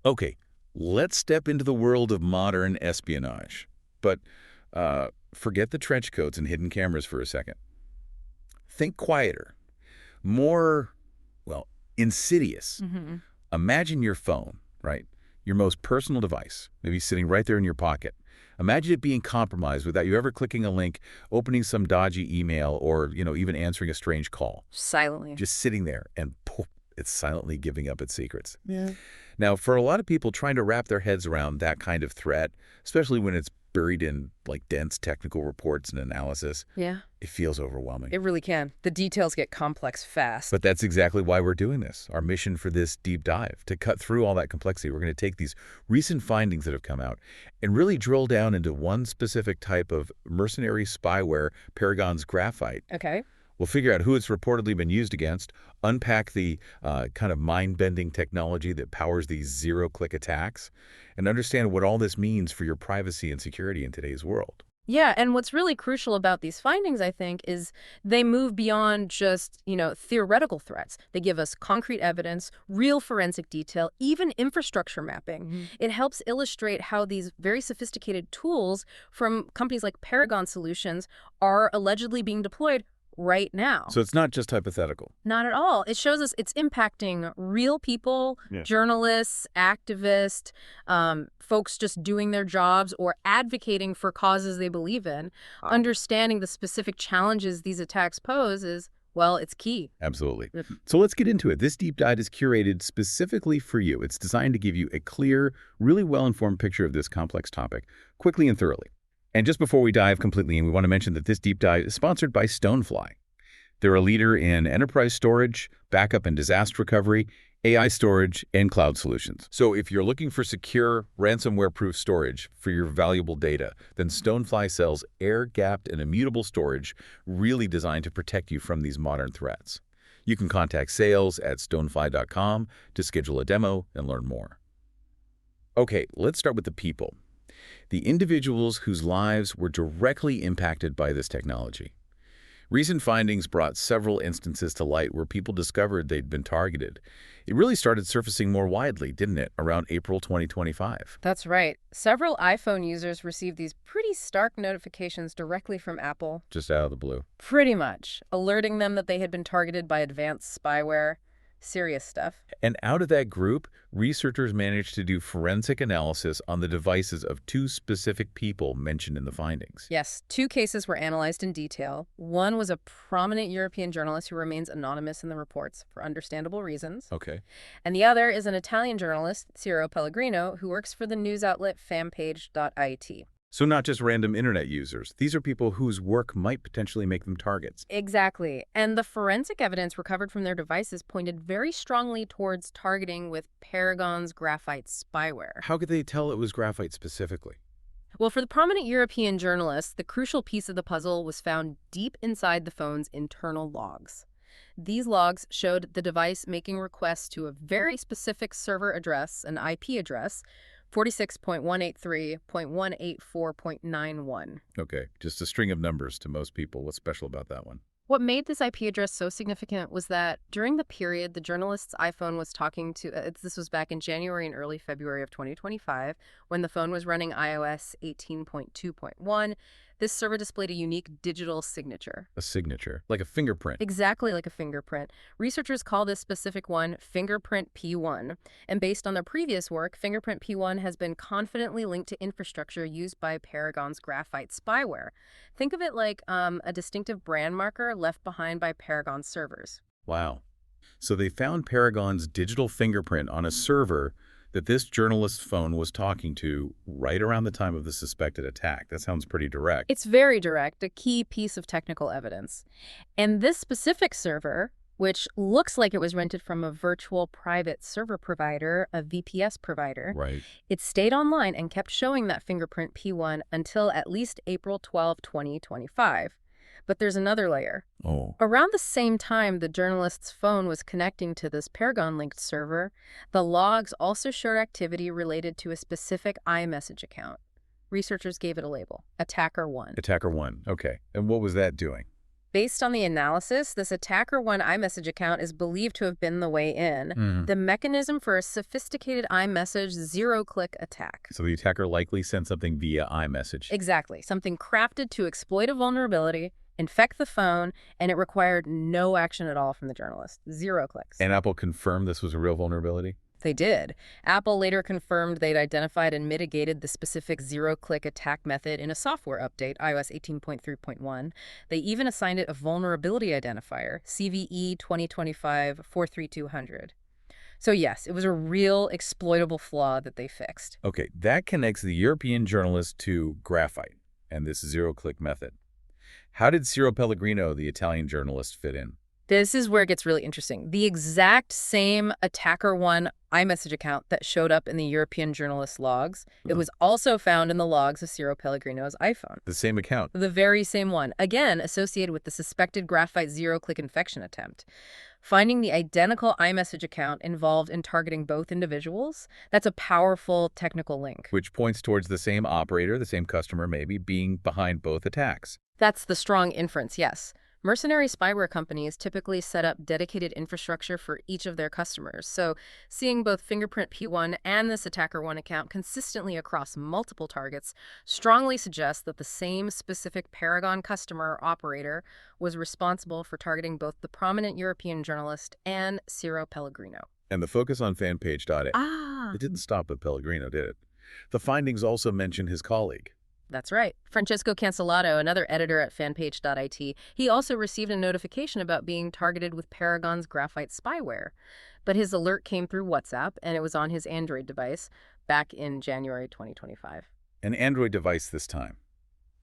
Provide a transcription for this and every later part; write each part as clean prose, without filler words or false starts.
Okay, let's step into the world of modern espionage. But forget the trench coats and hidden cameras for a second. Think quieter, more, well, insidious. Hmm. Imagine your phone, right? Your most personal device, maybe sitting right there in your pocket. Imagine it being compromised without you ever clicking a link, opening some dodgy email, or, even answering a strange call. Silently. Just sitting there and poof, it's silently giving up its secrets. Yeah. Now, for a lot of people trying to wrap their heads around that kind of threat, especially when it's buried in like dense technical reports and analysis, Yeah. it feels overwhelming. It really can. The details get complex fast. But that's exactly why we're doing this. Our mission for this deep dive, to cut through all that complexity. We're going to take these recent findings that have come out and really drill down into one specific type of mercenary spyware, Paragon's Graphite. Okay. We'll figure out who it's reportedly been used against, unpack the kind of mind-bending technology that powers these zero-click attacks, and understand what all this means for your privacy and security in today's world. Yeah, and what's really crucial about these findings, I think, is they move beyond just, theoretical threats. They give us concrete evidence, real forensic detail, even infrastructure mapping. It helps illustrate how these very sophisticated tools from companies like Paragon Solutions are allegedly being deployed right now. So it's not just hypothetical. Not at all. It shows us it's impacting real people, Yeah. journalists, activists, folks just doing their jobs or advocating for causes they believe in. Understanding the specific challenges these attacks pose is, well, it's key. Absolutely. Mhm. So let's get into it. This deep dive is curated specifically for you. It's designed to give you a clear, really well-informed picture of this complex topic, quickly and thoroughly. And just before we dive completely in, we want to mention that this deep dive is sponsored by Stonefly. They're a leader in enterprise storage, backup and disaster recovery, AI storage, and cloud solutions. So if you're looking for secure, ransomware-proof storage for your valuable data, then Stonefly sells air-gapped and immutable storage really designed to protect you from these modern threats. You can contact sales at stonefly.com to schedule a demo and learn more. Okay, let's start with the people. The individuals whose lives were directly impacted by this technology. Recent findings brought several instances to light where people discovered they'd been targeted. It really started surfacing more widely, didn't it, around April 2025? That's right. Several iPhone users received these pretty stark notifications directly from Apple. Just out of the blue. Pretty much, alerting them that they had been targeted by advanced spyware. Serious stuff. And out of that group, researchers managed to do forensic analysis on the devices of two specific people mentioned in the findings. Yes, two cases were analyzed in detail. One was a prominent European journalist who remains anonymous in the reports for understandable reasons. Okay. And the other is an Italian journalist, Ciro Pellegrino, who works for the news outlet fanpage.it. So not just random internet users. These are people whose work might potentially make them targets. Exactly. And the forensic evidence recovered from their devices pointed very strongly towards targeting with Paragon's Graphite spyware. How could they tell it was graphite specifically? Well, for the prominent European journalist, the crucial piece of the puzzle was found deep inside the phone's internal logs. These logs showed the device making requests to a very specific server address, an IP address, 46.183.184.91. Okay, just a string of numbers to most people. What's special about that one? What made this IP address so significant was that during the period the journalist's iPhone was talking to, this was back in January and early February of 2025, when the phone was running iOS 18.2.1, this server displayed a unique digital signature. A signature, like a fingerprint. Exactly like a fingerprint. Researchers call this specific one Fingerprint P1. And based on their previous work, Fingerprint P1 has been confidently linked to infrastructure used by Paragon's Graphite spyware. Think of it like a distinctive brand marker left behind by Paragon servers. Wow. So they found Paragon's digital fingerprint on a server that this journalist's phone was talking to right around the time of the suspected attack. That sounds pretty direct. It's very direct, a key piece of technical evidence. And this specific server, which looks like it was rented from a virtual private server provider, a VPS provider, Right. it stayed online and kept showing that fingerprint P1 until at least April 12, 2025. But there's another layer. Oh. Around the same time the journalist's phone was connecting to this Paragon-linked server, the logs also showed activity related to a specific iMessage account. Researchers gave it a label, Attacker 1. Attacker 1. Okay. And what was that doing? Based on the analysis, this attacker one iMessage account is believed to have been the way in. Hmm. The mechanism for a sophisticated iMessage zero-click attack. So the attacker likely sent something via iMessage. Exactly. Something crafted to exploit a vulnerability, infect the phone, and it required no action at all from the journalist. 0 clicks. And Apple confirmed this was a real vulnerability? They did. Apple later confirmed they'd identified and mitigated the specific zero-click attack method in a software update, iOS 18.3.1. They even assigned it a vulnerability identifier, CVE 2025-43200. So yes, it was a real exploitable flaw that they fixed. Okay, that connects the European journalist to Graphite and this zero-click method. How did Ciro Pellegrino, the Italian journalist, fit in? This is where it gets really interesting. The exact same attacker one iMessage account that showed up in the European journalist's logs, it was also found in the logs of Ciro Pellegrino's iPhone. The same account. The very same one, again associated with the suspected Graphite zero-click infection attempt. Finding the identical iMessage account involved in targeting both individuals, that's a powerful technical link. Which points towards the same operator, the same customer maybe, being behind both attacks. That's the strong inference, yes. Mercenary spyware companies typically set up dedicated infrastructure for each of their customers, so seeing both Fingerprint P1 and this Attacker 1 account consistently across multiple targets strongly suggests that the same specific Paragon customer or operator was responsible for targeting both the prominent European journalist and Ciro Pellegrino. And the focus on fanpage.it. Ah, It didn't stop at Pellegrino, did it? The findings also mention his colleague. that's right. Francesco Cancellato, another editor at fanpage.it, he also received a notification about being targeted with Paragon's Graphite spyware. But his alert came through WhatsApp, and it was on his Android device back in January 2025. An Android device this time.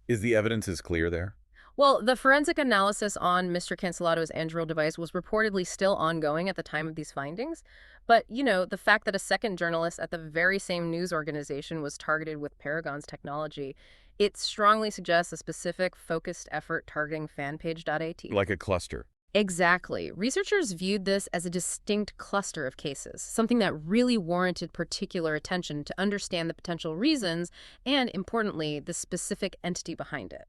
Is the evidence as clear there? Well, the forensic analysis on Mr. Cancellato's Android device was reportedly still ongoing at the time of these findings. But, the fact that a second journalist at the very same news organization was targeted with Paragon's technology, it strongly suggests a specific, focused effort targeting fanpage.at. Like a cluster. Exactly. Researchers viewed this as a distinct cluster of cases, something that really warranted particular attention to understand the potential reasons and, importantly, the specific entity behind it.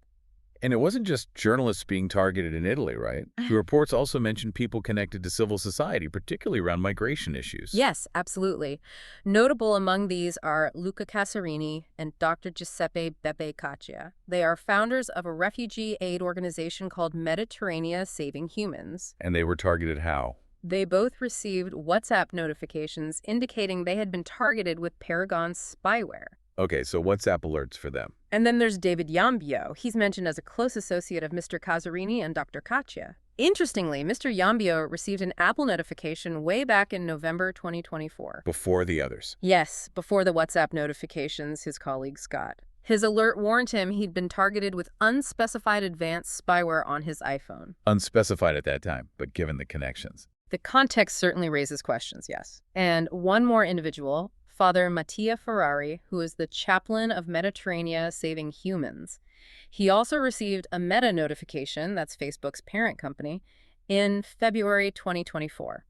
And it wasn't just journalists being targeted in Italy, right? The reports also mentioned people connected to civil society, particularly around migration issues. Yes, absolutely. Notable among these are Luca Casarini and Dr. Giuseppe Beppe Caccia. They are founders of a refugee aid organization called Mediterranean Saving Humans. And they were targeted how? They both received WhatsApp notifications indicating they had been targeted with Paragon spyware. Okay, so WhatsApp alerts for them. And then there's David Yambio. He's mentioned as a close associate of Mr. Casarini and Dr. Caccia. Interestingly, Mr. Yambio received an Apple notification way back in November 2024. Before the others. Yes, before the WhatsApp notifications his colleagues got. His alert warned him he'd been targeted with unspecified advanced spyware on his iPhone. Unspecified at that time, but given the connections. The context certainly raises questions, yes. And one more individual, Father Mattia Ferrari, who is the chaplain of Mediterranean Saving Humans. He also received a Meta notification, that's Facebook's parent company, in February 2024.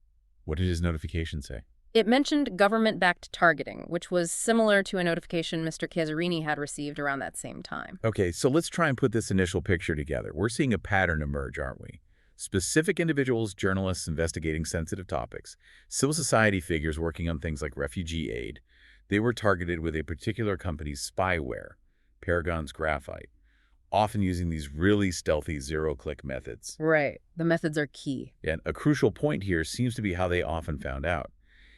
What did his notification say? It mentioned government-backed targeting, which was similar to a notification Mr. Casarini had received around that same time. Okay, so let's try and put this initial picture together. We're seeing a pattern emerge, aren't we? Specific individuals, journalists investigating sensitive topics, civil society figures working on things like refugee aid. They were targeted with a particular company's spyware, Paragon's Graphite, often using these really stealthy zero-click methods. Right. The methods are key. And a crucial point here seems to be how they often found out.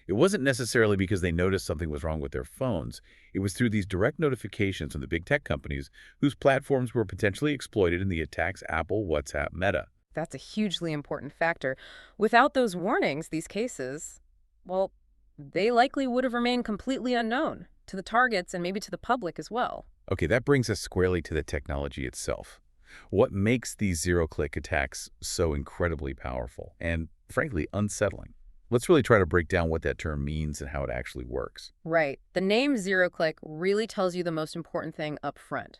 It wasn't necessarily because they noticed something was wrong with their phones. It was through these direct notifications from the big tech companies whose platforms were potentially exploited in the attacks Apple, WhatsApp, Meta. That's a hugely important factor. Without those warnings, these cases, well, they likely would have remained completely unknown to the targets and maybe to the public as well. Okay, that brings us squarely to the technology itself. What makes these zero-click attacks so incredibly powerful and, frankly, unsettling? Let's really try to break down what that term means and how it actually works. Right. The name zero-click really tells you the most important thing up front.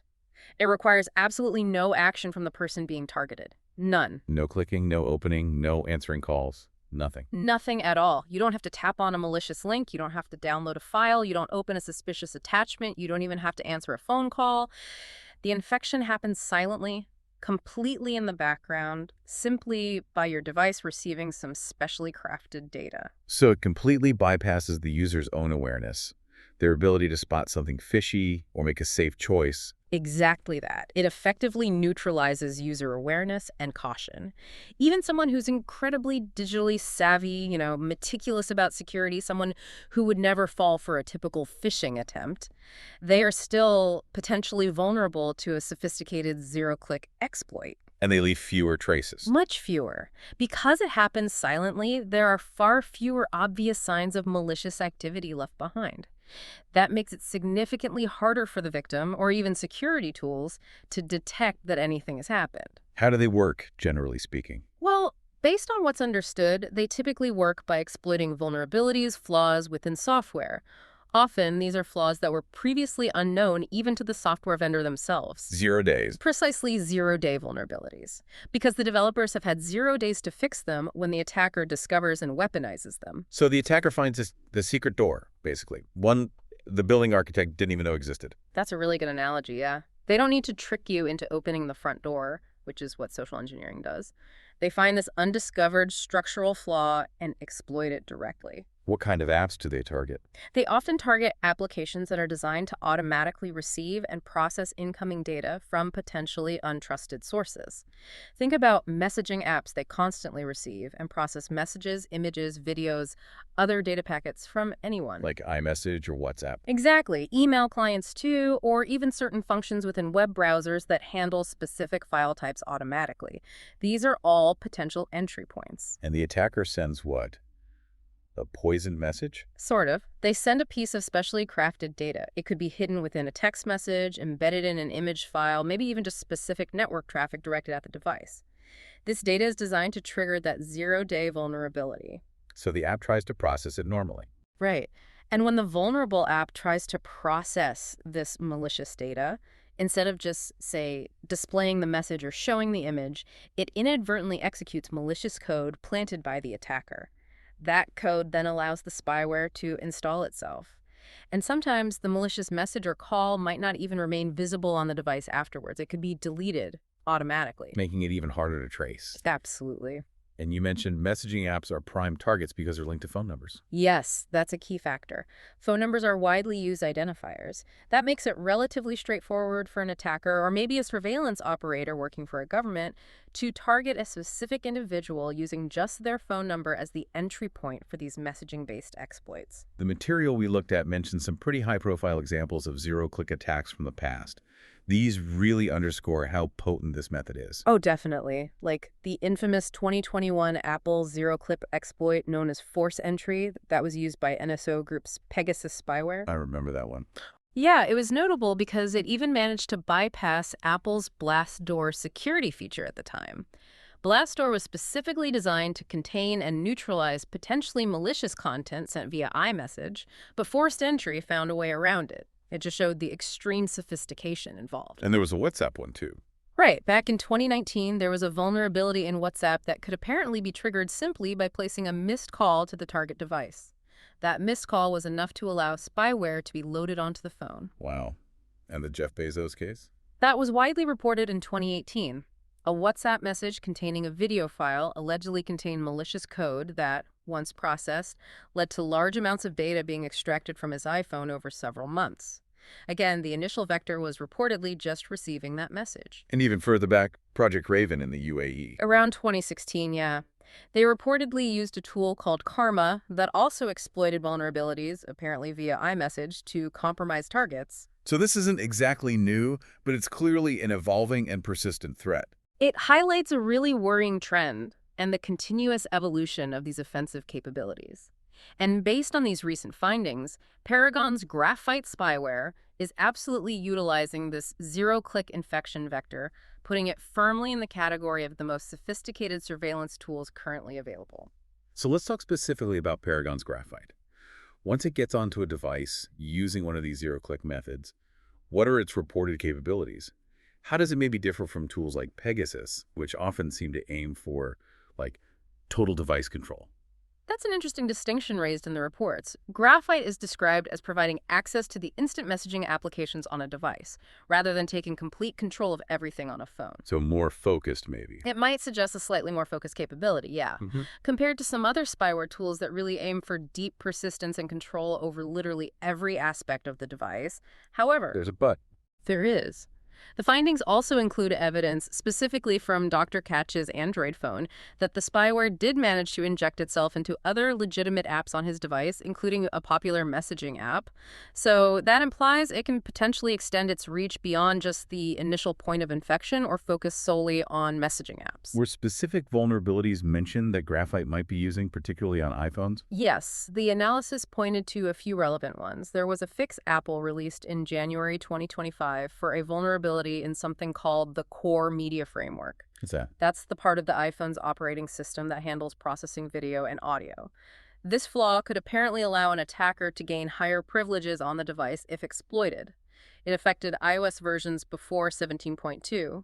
It requires absolutely no action from the person being targeted. None. No clicking, no opening, no answering calls, nothing. Nothing at all. You don't have to tap on a malicious link. You don't have to download a file. You don't open a suspicious attachment. You don't even have to answer a phone call. The infection happens silently, completely in the background, simply by your device receiving some specially crafted data. So it completely bypasses the user's own awareness, their ability to spot something fishy or make a safe choice. Exactly that. It effectively neutralizes user awareness and caution. Even someone who's incredibly digitally savvy, meticulous about security, someone who would never fall for a typical phishing attempt, they are still potentially vulnerable to a sophisticated zero-click exploit. And they leave fewer traces. Much fewer. Because it happens silently, there are far fewer obvious signs of malicious activity left behind. That makes it significantly harder for the victim, or even security tools, to detect that anything has happened. How do they work, generally speaking? Well, based on what's understood, they typically work by exploiting vulnerabilities, flaws within software. Often, these are flaws that were previously unknown even to the software vendor themselves. 0 days. Precisely zero-day vulnerabilities, because the developers have had 0 days to fix them when the attacker discovers and weaponizes them. So the attacker finds the secret door, basically. One the building architect didn't even know existed. That's a really good analogy, yeah. They don't need to trick you into opening the front door, which is what social engineering does. They find this undiscovered structural flaw and exploit it directly. What kind of apps do they target? They often target applications that are designed to automatically receive and process incoming data from potentially untrusted sources. Think about messaging apps they constantly receive and process messages, images, videos, other data packets from anyone. Like iMessage or WhatsApp? Exactly. Email clients too, or even certain functions within web browsers that handle specific file types automatically. These are all potential entry points. And the attacker sends what? A poisoned message? Sort of. They send a piece of specially crafted data. It could be hidden within a text message, embedded in an image file, maybe even just specific network traffic directed at the device. This data is designed to trigger that zero-day vulnerability. So the app tries to process it normally. Right. And when the vulnerable app tries to process this malicious data, instead of just, say, displaying the message or showing the image, it inadvertently executes malicious code planted by the attacker. That code then allows the spyware to install itself. And sometimes the malicious message or call might not even remain visible on the device afterwards. It could be deleted automatically. Making it even harder to trace. Absolutely. And you mentioned messaging apps are prime targets because they're linked to phone numbers. Yes, that's a key factor. Phone numbers are widely used identifiers. That makes it relatively straightforward for an attacker or maybe a surveillance operator working for a government to target a specific individual using just their phone number as the entry point for these messaging-based exploits. The material we looked at mentioned some pretty high-profile examples of zero-click attacks from the past. These really underscore how potent this method is. Oh, definitely. Like the infamous 2021 Apple zero-click exploit known as force entry that was used by NSO Group's Pegasus spyware. I remember that one. Yeah, it was notable because it even managed to bypass Apple's Blast Door security feature at the time. Blast Door was specifically designed to contain and neutralize potentially malicious content sent via iMessage, but forced entry found a way around it. It just showed the extreme sophistication involved. And there was a WhatsApp one, too. Right. Back in 2019, there was a vulnerability in WhatsApp that could apparently be triggered simply by placing a missed call to the target device. That missed call was enough to allow spyware to be loaded onto the phone. Wow. And the Jeff Bezos case? That was widely reported in 2018. A WhatsApp message containing a video file allegedly contained malicious code that, once processed, led to large amounts of data being extracted from his iPhone over several months. Again, the initial vector was reportedly just receiving that message. And even further back, Project Raven in the UAE. Around 2016, yeah. They reportedly used a tool called Karma that also exploited vulnerabilities, apparently via iMessage, to compromise targets. So this isn't exactly new, but it's clearly an evolving and persistent threat. It highlights a really worrying trend and the continuous evolution of these offensive capabilities. And based on these recent findings, Paragon's Graphite spyware is absolutely utilizing this zero-click infection vector, putting it firmly in the category of the most sophisticated surveillance tools currently available. So let's talk specifically about Paragon's Graphite. Once it gets onto a device using one of these zero-click methods, what are its reported capabilities? How does it maybe differ from tools like Pegasus, which often seem to aim for, like, total device control? That's an interesting distinction raised in the reports. Graphite is described as providing access to the instant messaging applications on a device, rather than taking complete control of everything on a phone. So more focused, maybe. It might suggest a slightly more focused capability, yeah, compared to some other spyware tools that really aim for deep persistence and control over literally every aspect of the device. However, There's a but. there is. The findings also include evidence, specifically from Dr. Katch's Android phone, that the spyware did manage to inject itself into other legitimate apps on his device, including a popular messaging app. So that implies it can potentially extend its reach beyond just the initial point of infection or focus solely on messaging apps. Were specific vulnerabilities mentioned that Graphite might be using, particularly on iPhones? Yes, the analysis pointed to a few relevant ones. There was a fix Apple released in January 2025 for a vulnerability in something called the Core Media Framework. What's that? That's the part of the iPhone's operating system that handles processing video and audio. This flaw could apparently allow an attacker to gain higher privileges on the device if exploited. It affected iOS versions before 17.2.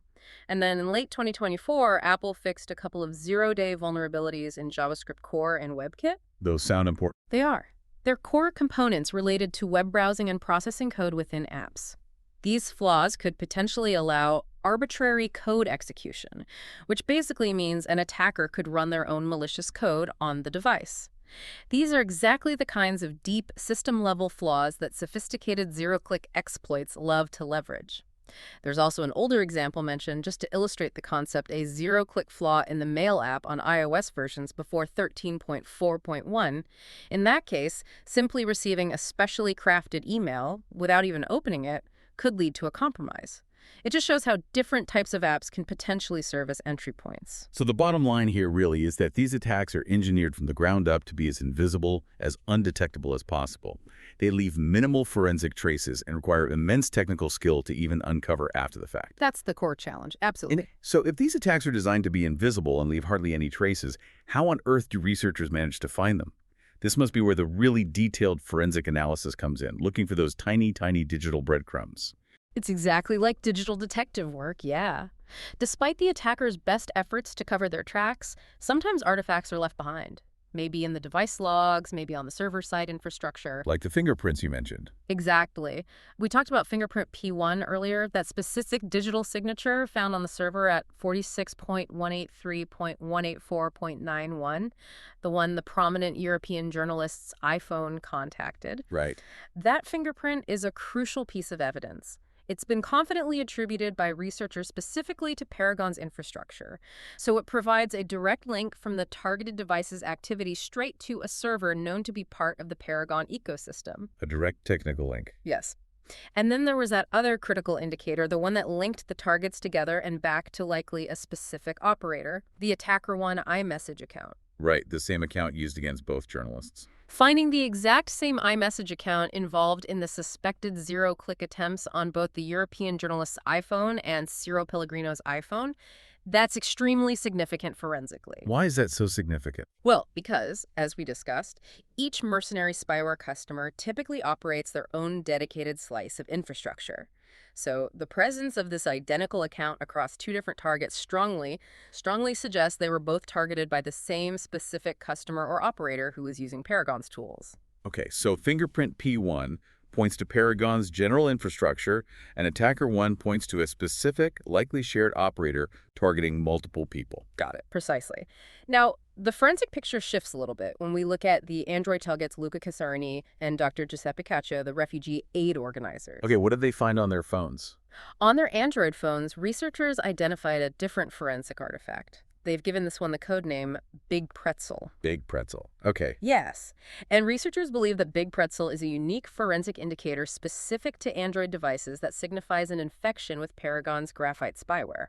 And then in late 2024, Apple fixed a couple of zero-day vulnerabilities in JavaScript Core and WebKit. Those sound important. They are. They're core components related to web browsing and processing code within apps. These flaws could potentially allow arbitrary code execution, which basically means an attacker could run their own malicious code on the device. These are exactly the kinds of deep system-level flaws that sophisticated zero-click exploits love to leverage. There's also an older example mentioned just to illustrate the concept, a zero-click flaw in the Mail app on iOS versions before 13.4.1. In that case, simply receiving a specially crafted email without even opening it could lead to a compromise. It just shows how different types of apps can potentially serve as entry points. So the bottom line here really is that these attacks are engineered from the ground up to be as invisible, as undetectable as possible. They leave minimal forensic traces and require immense technical skill to even uncover after the fact. That's the core challenge, absolutely. So if these attacks are designed to be invisible and leave hardly any traces, how on earth do researchers manage to find them? This must be where the really detailed forensic analysis comes in, looking for those tiny, tiny digital breadcrumbs. It's exactly like digital detective work, yeah. Despite the attacker's best efforts to cover their tracks, sometimes artifacts are left behind. Maybe in the device logs, maybe on the server-side infrastructure. Like the fingerprints you mentioned. Exactly. We talked about fingerprint P1 earlier, that specific digital signature found on the server at 46.183.184.91, the one the prominent European journalist's iPhone contacted. Right. That fingerprint is a crucial piece of evidence. It's been confidently attributed by researchers specifically to Paragon's infrastructure, so it provides a direct link from the targeted device's activity straight to a server known to be part of the Paragon ecosystem. A direct technical link. Yes. And then there was that other critical indicator, the one that linked the targets together and back to likely a specific operator, the AttackerOne iMessage account. Right, the same account used against both journalists. Finding the exact same iMessage account involved in the suspected zero-click attempts on both the European journalist's iPhone and Ciro Pellegrino's iPhone, that's extremely significant forensically. Why is that so significant? Well, because, as we discussed, each mercenary spyware customer typically operates their own dedicated slice of infrastructure. So the presence of this identical account across two different targets strongly suggests they were both targeted by the same specific customer or operator who was using Paragon's tools. Okay, so fingerprint P1 points to Paragon's general infrastructure, and AttackerOne points to a specific, likely shared operator targeting multiple people. Got it. Precisely. Now, the forensic picture shifts a little bit when we look at the Android tailgates Luca Casarini and Dr. Giuseppe Caccia, the refugee aid organizers. Okay, what did they find on their phones? On their Android phones, researchers identified a different forensic artifact. They've given this one the codename Big Pretzel. Big Pretzel. Okay. Yes. And researchers believe that Big Pretzel is a unique forensic indicator specific to Android devices that signifies an infection with Paragon's Graphite spyware.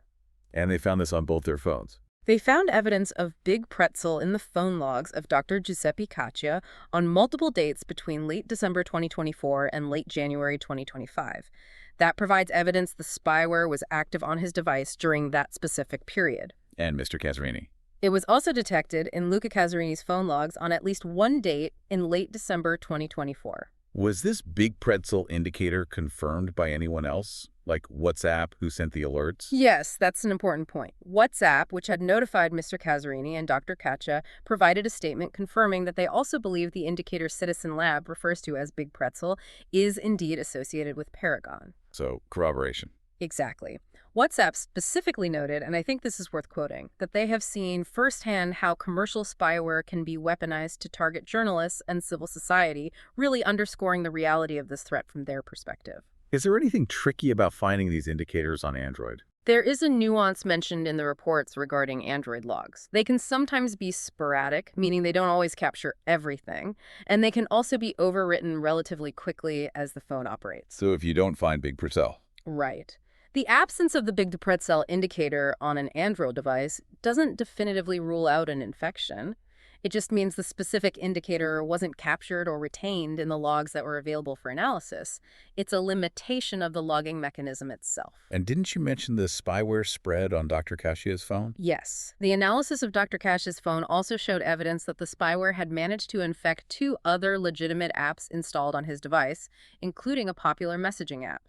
And they found this on both their phones. They found evidence of Big Pretzel in the phone logs of Dr. Giuseppe Caccia on multiple dates between late December 2024 and late January 2025. That provides evidence the spyware was active on his device during that specific period. And Mr. Casarini. It was also detected in Luca Casarini's phone logs on at least one date in late December 2024. Was this Big Pretzel indicator confirmed by anyone else? Like WhatsApp, who sent the alerts? Yes, that's an important point. WhatsApp, which had notified Mr. Casarini and Dr. Katcha, provided a statement confirming that they also believe the indicator Citizen Lab refers to as Big Pretzel is indeed associated with Paragon. So, corroboration. Exactly. WhatsApp specifically noted, and I think this is worth quoting, that they have seen firsthand how commercial spyware can be weaponized to target journalists and civil society, really underscoring the reality of this threat from their perspective. Is there anything tricky about finding these indicators on Android? There is a nuance mentioned in the reports regarding Android logs. They can sometimes be sporadic, meaning they don't always capture everything, and they can also be overwritten relatively quickly as the phone operates. So if you don't find Big Pretzel. Right. The absence of the Big Pretzel indicator on an Android device doesn't definitively rule out an infection. It just means the specific indicator wasn't captured or retained in the logs that were available for analysis. It's a limitation of the logging mechanism itself. And didn't you mention the spyware spread on Dr. Kashia's phone? Yes. The analysis of Dr. Cash's phone also showed evidence that the spyware had managed to infect 2 other legitimate apps installed on his device, including a popular messaging app.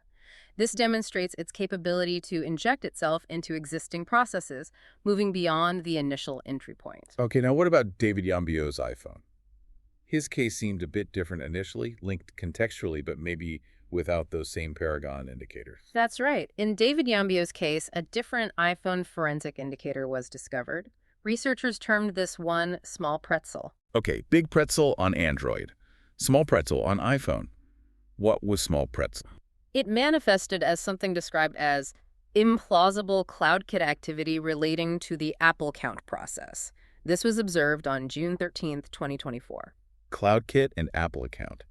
This demonstrates its capability to inject itself into existing processes, moving beyond the initial entry point. Okay, now what about David Yambio's iPhone? His case seemed a bit different initially, linked contextually, but maybe without those same Paragon indicators. That's right. In David Yambio's case, a different iPhone forensic indicator was discovered. Researchers termed this one small pretzel. Okay, Big Pretzel on Android, Small Pretzel on iPhone. What was Small Pretzel? It manifested as something described as implausible CloudKit activity relating to the Apple count process. This was observed on June 13, 2024. CloudKit and Apple account.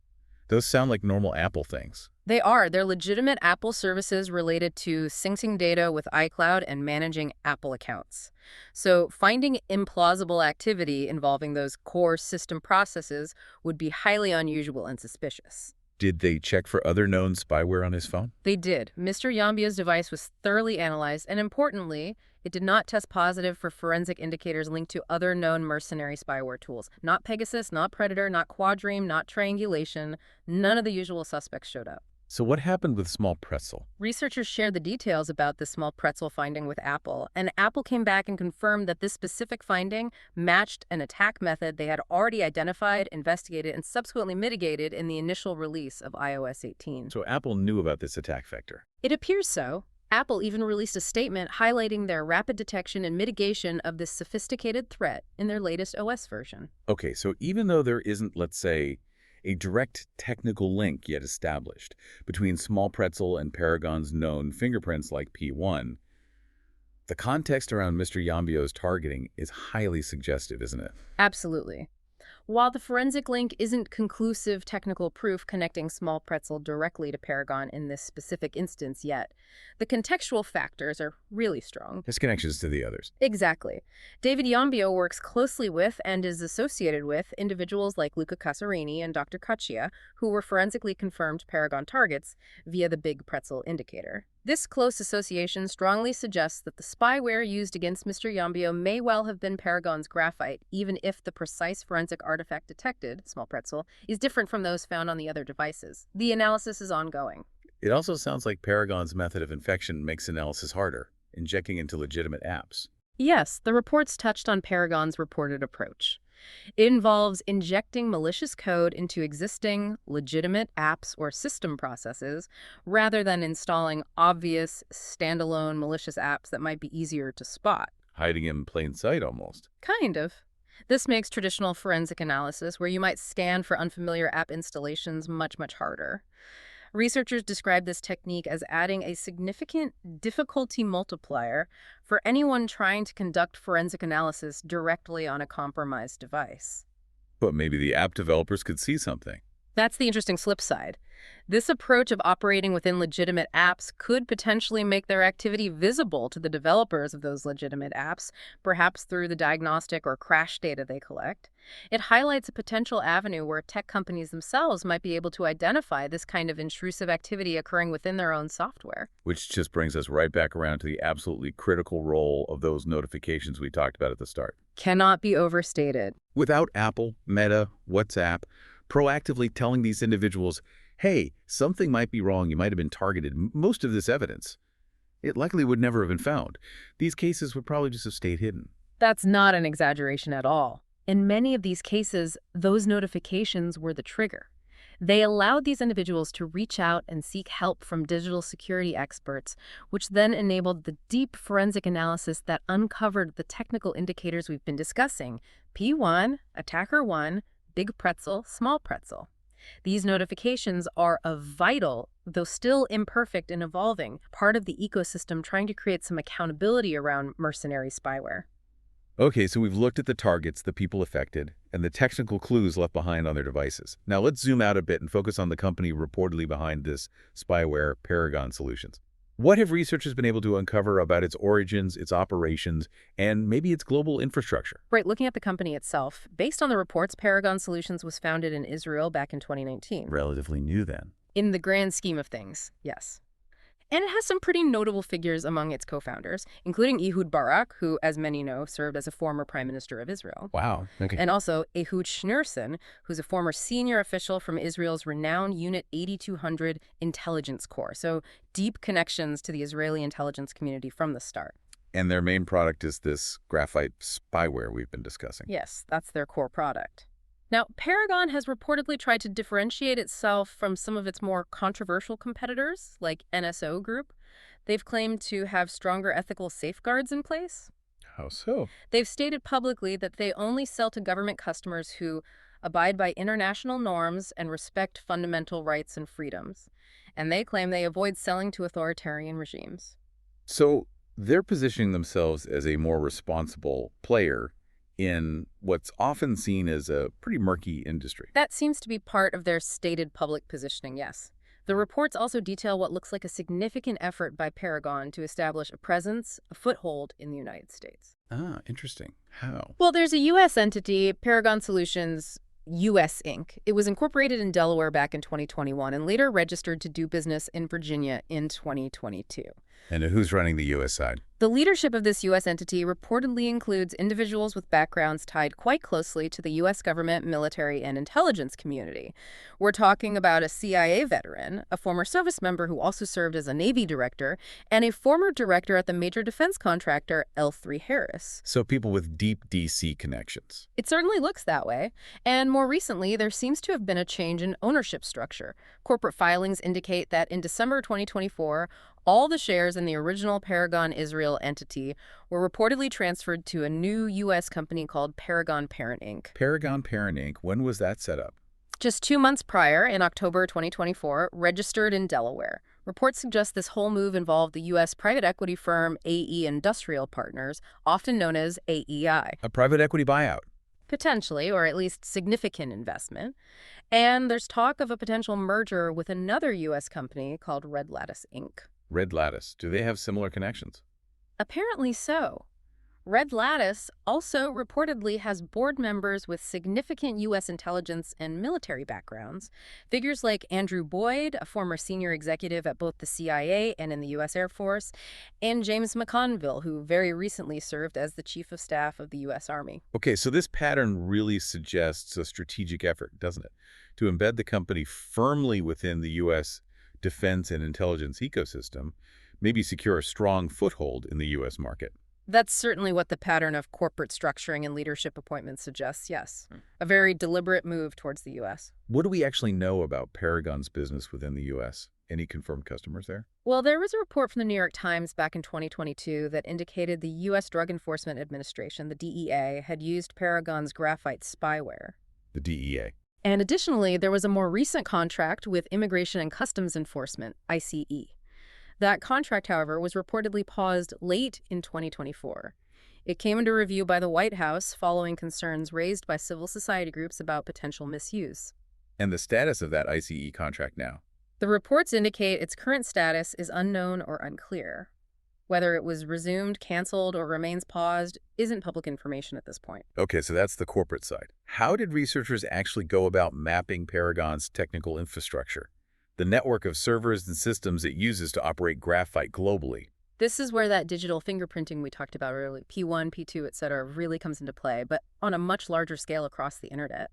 Those sound like normal Apple things. They are. They're legitimate Apple services related to syncing data with iCloud and managing Apple accounts. So finding implausible activity involving those core system processes would be highly unusual and suspicious. Did they check for other known spyware on his phone? They did. Mr. Yambio's device was thoroughly analyzed, and importantly, it did not test positive for forensic indicators linked to other known mercenary spyware tools. Not Pegasus, not Predator, not Quadream, not Triangulation. None of the usual suspects showed up. So what happened with Small Pretzel? Researchers shared the details about the small pretzel finding with Apple, and Apple came back and confirmed that this specific finding matched an attack method they had already identified, investigated, and subsequently mitigated in the initial release of iOS 18. So Apple knew about this attack vector. It appears so. Apple even released a statement highlighting their rapid detection and mitigation of this sophisticated threat in their latest OS version. Okay, so even though there isn't, let's say, a direct technical link yet established between Small Pretzel and Paragon's known fingerprints like P1, the context around Mr. Yambio's targeting is highly suggestive, isn't it? Absolutely. While the forensic link isn't conclusive technical proof connecting Small Pretzel directly to Paragon in this specific instance yet, the contextual factors are really strong. His connections to the others. Exactly. David Yambio works closely with and is associated with individuals like Luca Casarini and Dr. Caccia, who were forensically confirmed Paragon targets via the Big Pretzel indicator. This close association strongly suggests that the spyware used against Mr. Yambio may well have been Paragon's Graphite, even if the precise forensic artifact detected, Small Pretzel, is different from those found on the other devices. The analysis is ongoing. It also sounds like Paragon's method of infection makes analysis harder, injecting into legitimate apps. Yes, the reports touched on Paragon's reported approach. It involves injecting malicious code into existing, legitimate apps or system processes, rather than installing obvious, standalone malicious apps that might be easier to spot. Hiding in plain sight, almost. Kind of. This makes traditional forensic analysis, where you might scan for unfamiliar app installations, much, much harder. Researchers describe this technique as adding a significant difficulty multiplier for anyone trying to conduct forensic analysis directly on a compromised device. But maybe the app developers could see something. That's the interesting flip side. This approach of operating within legitimate apps could potentially make their activity visible to the developers of those legitimate apps, perhaps through the diagnostic or crash data they collect. It highlights a potential avenue where tech companies themselves might be able to identify this kind of intrusive activity occurring within their own software. Which just brings us right back around to the absolutely critical role of those notifications we talked about at the start. Cannot be overstated. Without Apple, Meta, WhatsApp, proactively telling these individuals, hey, something might be wrong, you might have been targeted, most of this evidence, it likely would never have been found. These cases would probably just have stayed hidden. That's not an exaggeration at all. In many of these cases, those notifications were the trigger. They allowed these individuals to reach out and seek help from digital security experts, which then enabled the deep forensic analysis that uncovered the technical indicators we've been discussing: P1, Attacker 1, Big Pretzel, Small Pretzel. These notifications are a vital, though still imperfect and evolving, part of the ecosystem trying to create some accountability around mercenary spyware. Okay, so we've looked at the targets, the people affected, and the technical clues left behind on their devices. Now let's zoom out a bit and focus on the company reportedly behind this spyware, Paragon Solutions. What have researchers been able to uncover about its origins, its operations, and maybe its global infrastructure? Right, looking at the company itself, based on the reports, Paragon Solutions was founded in Israel back in 2019. Relatively new then. In the grand scheme of things, yes. And it has some pretty notable figures among its co-founders, including Ehud Barak, who, as many know, served as a former prime minister of Israel. Wow. Okay. And also Ehud Schneerson, who's a former senior official from Israel's renowned Unit 8200 Intelligence Corps. So deep connections to the Israeli intelligence community from the start. And their main product is this graphite spyware we've been discussing. Yes, that's their core product. Now, Paragon has reportedly tried to differentiate itself from some of its more controversial competitors, like NSO Group. They've claimed to have stronger ethical safeguards in place. How so? They've stated publicly that they only sell to government customers who abide by international norms and respect fundamental rights and freedoms. And they claim they avoid selling to authoritarian regimes. So they're positioning themselves as a more responsible player in what's often seen as a pretty murky industry. That seems to be part of their stated public positioning, yes. The reports also detail what looks like a significant effort by Paragon to establish a presence, a foothold in the United States. Ah, interesting. How? Well, there's a U.S. entity, Paragon Solutions U.S. Inc. It was incorporated in Delaware back in 2021 and later registered to do business in Virginia in 2022. And who's running the U.S. side? The leadership of this U.S. entity reportedly includes individuals with backgrounds tied quite closely to the U.S. government, military, and intelligence community. We're talking about a CIA veteran, a former service member who also served as a Navy director, and a former director at the major defense contractor L3 Harris. So people with deep D.C. connections. It certainly looks that way. And more recently, there seems to have been a change in ownership structure. Corporate filings indicate that in December 2024, all the shares in the original Paragon Israel entity were reportedly transferred to a new U.S. company called Paragon Parent Inc. Paragon Parent Inc., when was that set up? Just 2 months prior, in October 2024, registered in Delaware. Reports suggest this whole move involved the U.S. private equity firm AE Industrial Partners, often known as AEI. A private equity buyout. Potentially, or at least significant investment. And there's talk of a potential merger with another U.S. company called Red Lattice Inc. Red Lattice. Do they have similar connections? Apparently so. Red Lattice also reportedly has board members with significant U.S. intelligence and military backgrounds. Figures like Andrew Boyd, a former senior executive at both the CIA and in the U.S. Air Force, and James McConville, who very recently served as the Chief of Staff of the U.S. Army. Okay, so this pattern really suggests a strategic effort, doesn't it? To embed the company firmly within the U.S. defense and intelligence ecosystem, maybe secure a strong foothold in the U.S. market. That's certainly what the pattern of corporate structuring and leadership appointments suggests, yes. A very deliberate move towards the U.S. What do we actually know about Paragon's business within the U.S.? Any confirmed customers there? Well, there was a report from the New York Times back in 2022 that indicated the U.S. Drug Enforcement Administration, the DEA, had used Paragon's Graphite spyware. The DEA. And additionally, there was a more recent contract with Immigration and Customs Enforcement, ICE. That contract, however, was reportedly paused late in 2024. It came under review by the White House following concerns raised by civil society groups about potential misuse. And the status of that ICE contract now? The reports indicate its current status is unknown or unclear. Whether it was resumed, canceled, or remains paused isn't public information at this point. Okay, so that's the corporate side. How did researchers actually go about mapping Paragon's technical infrastructure? The network of servers and systems it uses to operate graphite globally. This is where that digital fingerprinting we talked about earlier, P1, P2, etc., really comes into play, but on a much larger scale across the internet.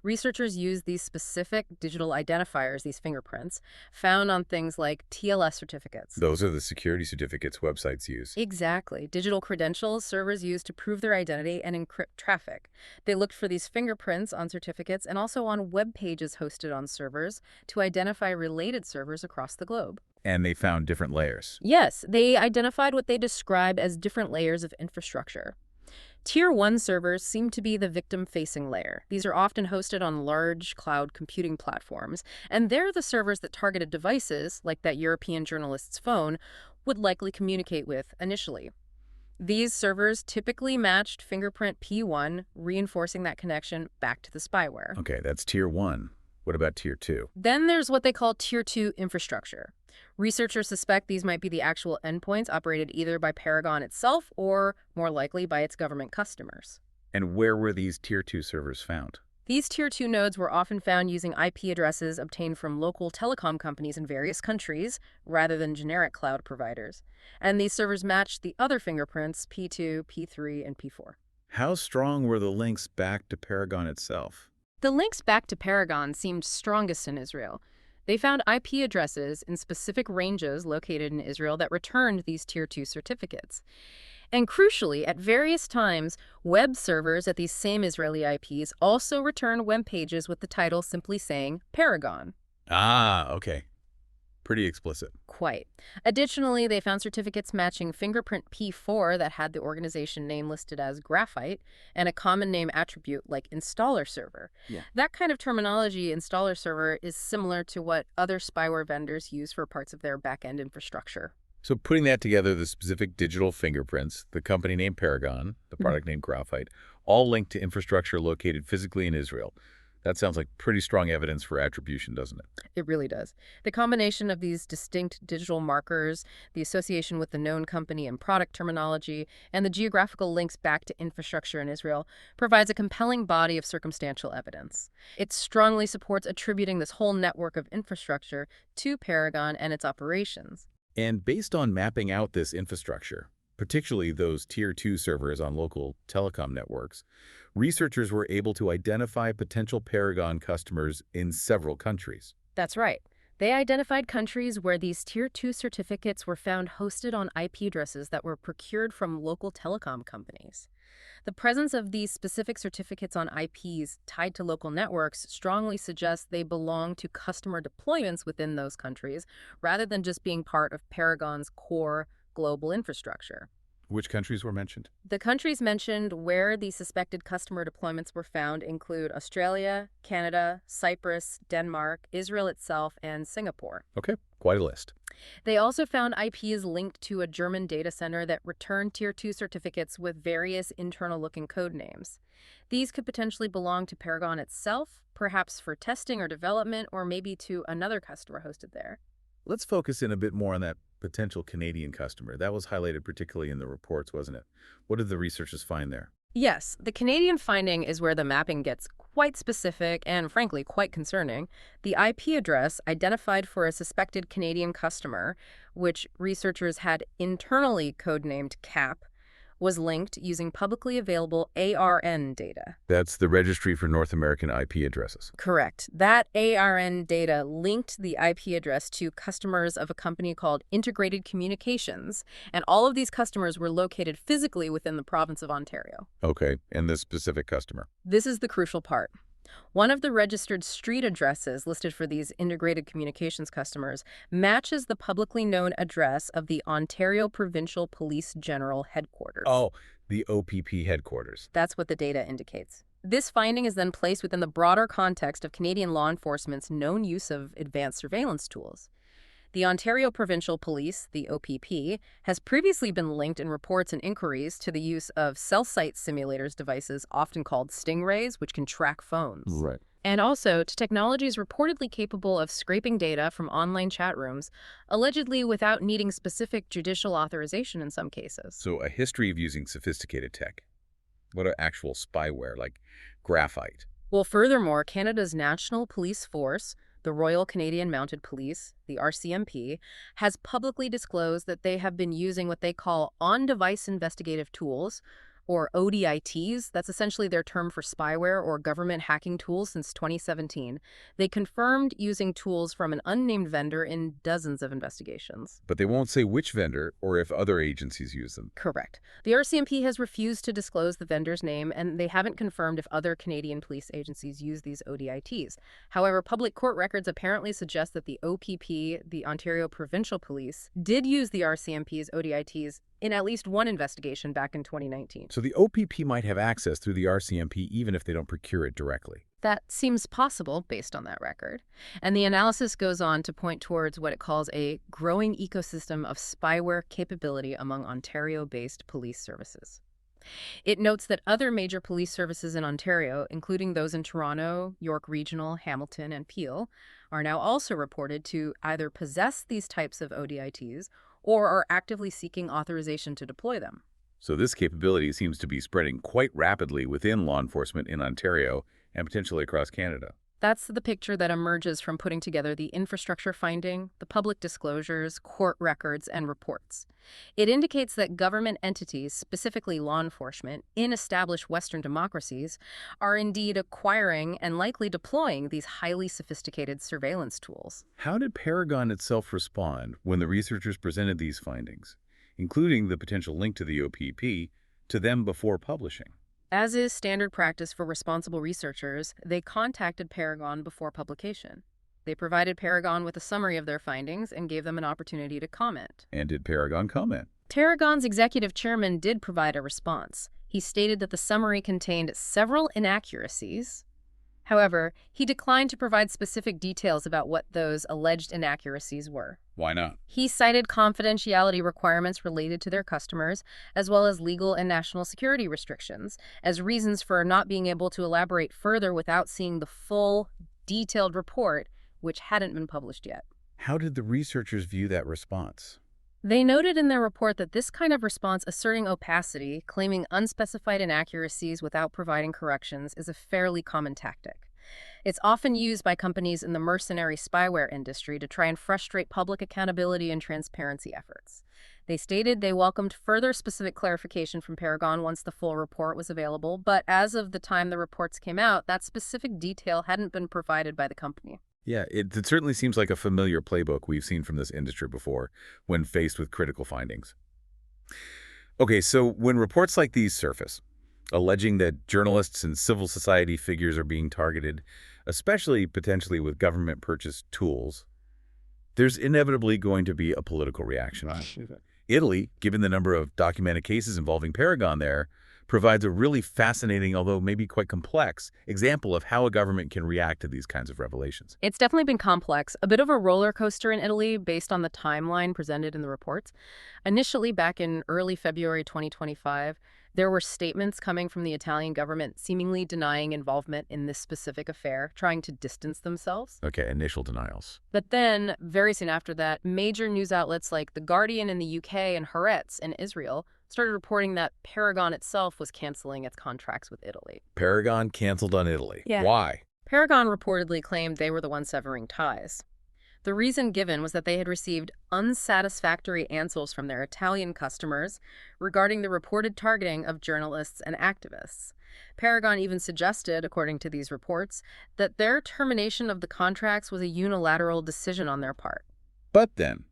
Researchers used these specific digital identifiers, these fingerprints, found on things like TLS certificates. Those are the security certificates websites use. Exactly. Digital credentials servers use to prove their identity and encrypt traffic. They looked for these fingerprints on certificates and also on web pages hosted on servers to identify related servers across the globe. And they found different layers. Yes, they identified what they described as different layers of infrastructure. Tier 1 servers seem to be the victim-facing layer. These are often hosted on large cloud computing platforms, and they're the servers that targeted devices, like that European journalist's phone, would likely communicate with initially. These servers typically matched fingerprint P1, reinforcing that connection back to the spyware. Okay, that's Tier 1. What about Tier 2? Then there's what they call Tier 2 infrastructure. Researchers suspect these might be the actual endpoints operated either by Paragon itself or, more likely, by its government customers. And where were these Tier 2 servers found? These Tier 2 nodes were often found using IP addresses obtained from local telecom companies in various countries, rather than generic cloud providers. And these servers matched the other fingerprints, P2, P3, and P4. How strong were the links back to Paragon itself? The links back to Paragon seemed strongest in Israel. They found IP addresses in specific ranges located in Israel that returned these Tier 2 certificates. And crucially, at various times, web servers at these same Israeli IPs also returned web pages with the title simply saying Paragon. Ah, okay. Pretty explicit. Quite. Additionally, they found certificates matching fingerprint P4 that had the organization name listed as Graphite and a common name attribute like installer server. Yeah. That kind of terminology, installer server, is similar to what other spyware vendors use for parts of their back-end infrastructure. So putting that together, the specific digital fingerprints, the company named Paragon, the product named Graphite, all linked to infrastructure located physically in Israel. That sounds like pretty strong evidence for attribution, doesn't it? It really does. The combination of these distinct digital markers, the association with the known company and product terminology, and the geographical links back to infrastructure in Israel provides a compelling body of circumstantial evidence. It strongly supports attributing this whole network of infrastructure to Paragon and its operations. And based on mapping out this infrastructure, particularly those Tier 2 servers on local telecom networks, researchers were able to identify potential Paragon customers in several countries. That's right. They identified countries where these Tier 2 certificates were found hosted on IP addresses that were procured from local telecom companies. The presence of these specific certificates on IPs tied to local networks strongly suggests they belong to customer deployments within those countries, rather than just being part of Paragon's core global infrastructure. Which countries were mentioned? The countries mentioned where the suspected customer deployments were found include Australia, Canada, Cyprus, Denmark, Israel itself, and Singapore. Okay, quite a list. They also found IPs linked to a German data center that returned Tier 2 certificates with various internal-looking code names. These could potentially belong to Paragon itself, perhaps for testing or development, or maybe to another customer hosted there. Let's focus in a bit more on that potential Canadian customer. That was highlighted particularly in the reports, wasn't it? What did the researchers find there? Yes, the Canadian finding is where the mapping gets quite specific and, frankly, quite concerning. The IP address identified for a suspected Canadian customer, which researchers had internally codenamed CAP, was linked using publicly available ARN data. That's the Registry for North American IP Addresses. Correct. That ARN data linked the IP address to customers of a company called Integrated Communications, and all of these customers were located physically within the province of Ontario. Okay, and this specific customer? This is the crucial part. One of the registered street addresses listed for these integrated communications customers matches the publicly known address of the Ontario Provincial Police General Headquarters. Oh, the OPP headquarters. That's what the data indicates. This finding is then placed within the broader context of Canadian law enforcement's known use of advanced surveillance tools. The Ontario Provincial Police, the OPP, has previously been linked in reports and inquiries to the use of cell site simulators devices often called stingrays, which can track phones. Right. And also to technologies reportedly capable of scraping data from online chat rooms, allegedly without needing specific judicial authorization in some cases. So a history of using sophisticated tech. What are actual spyware, like Graphite? Well, furthermore, Canada's National Police Force, the Royal Canadian Mounted Police, the RCMP, has publicly disclosed that they have been using what they call on-device investigative tools, or ODITs, that's essentially their term for spyware or government hacking tools since 2017. They confirmed using tools from an unnamed vendor in dozens of investigations. But they won't say which vendor or if other agencies use them. Correct. The RCMP has refused to disclose the vendor's name, and they haven't confirmed if other Canadian police agencies use these ODITs. However, public court records apparently suggest that the OPP, the Ontario Provincial Police, did use the RCMP's ODITs in at least one investigation back in 2019. So the OPP might have access through the RCMP even if they don't procure it directly. That seems possible based on that record. And the analysis goes on to point towards what it calls a growing ecosystem of spyware capability among Ontario-based police services. It notes that other major police services in Ontario, including those in Toronto, York Regional, Hamilton, and Peel, are now also reported to either possess these types of ODITs or are actively seeking authorization to deploy them. So this capability seems to be spreading quite rapidly within law enforcement in Ontario and potentially across Canada. That's the picture that emerges from putting together the infrastructure finding, the public disclosures, court records, and reports. It indicates that government entities, specifically law enforcement, in established Western democracies, are indeed acquiring and likely deploying these highly sophisticated surveillance tools. How did Paragon itself respond when the researchers presented these findings, including the potential link to the OPP, to them before publishing? As is standard practice for responsible researchers, they contacted Paragon before publication. They provided Paragon with a summary of their findings and gave them an opportunity to comment. And did Paragon comment? Paragon's executive chairman did provide a response. He stated that the summary contained several inaccuracies. However, he declined to provide specific details about what those alleged inaccuracies were. Why not? He cited confidentiality requirements related to their customers, as well as legal and national security restrictions, as reasons for not being able to elaborate further without seeing the full, detailed report, which hadn't been published yet. How did the researchers view that response? They noted in their report that this kind of response asserting opacity, claiming unspecified inaccuracies without providing corrections, is a fairly common tactic. It's often used by companies in the mercenary spyware industry to try and frustrate public accountability and transparency efforts. They stated they welcomed further specific clarification from Paragon once the full report was available, but as of the time the reports came out, that specific detail hadn't been provided by the company. Yeah, it certainly seems like a familiar playbook we've seen from this industry before when faced with critical findings. Okay, so when reports like these surface, alleging that journalists and civil society figures are being targeted, especially potentially with government-purchased tools, there's inevitably going to be a political reaction. Italy, given the number of documented cases involving Paragon there, provides a really fascinating, although maybe quite complex, example of how a government can react to these kinds of revelations. It's definitely been complex, a bit of a roller coaster in Italy based on the timeline presented in the reports. Initially, back in early February 2025, there were statements coming from the Italian government seemingly denying involvement in this specific affair, trying to distance themselves. Okay, initial denials. But then, very soon after that, major news outlets like The Guardian in the UK and Haaretz in Israel started reporting that Paragon itself was canceling its contracts with Italy. Paragon canceled on Italy. Yeah. Why? Paragon reportedly claimed they were the ones severing ties. The reason given was that they had received unsatisfactory answers from their Italian customers regarding the reported targeting of journalists and activists. Paragon even suggested, according to these reports, that their termination of the contracts was a unilateral decision on their part. But then,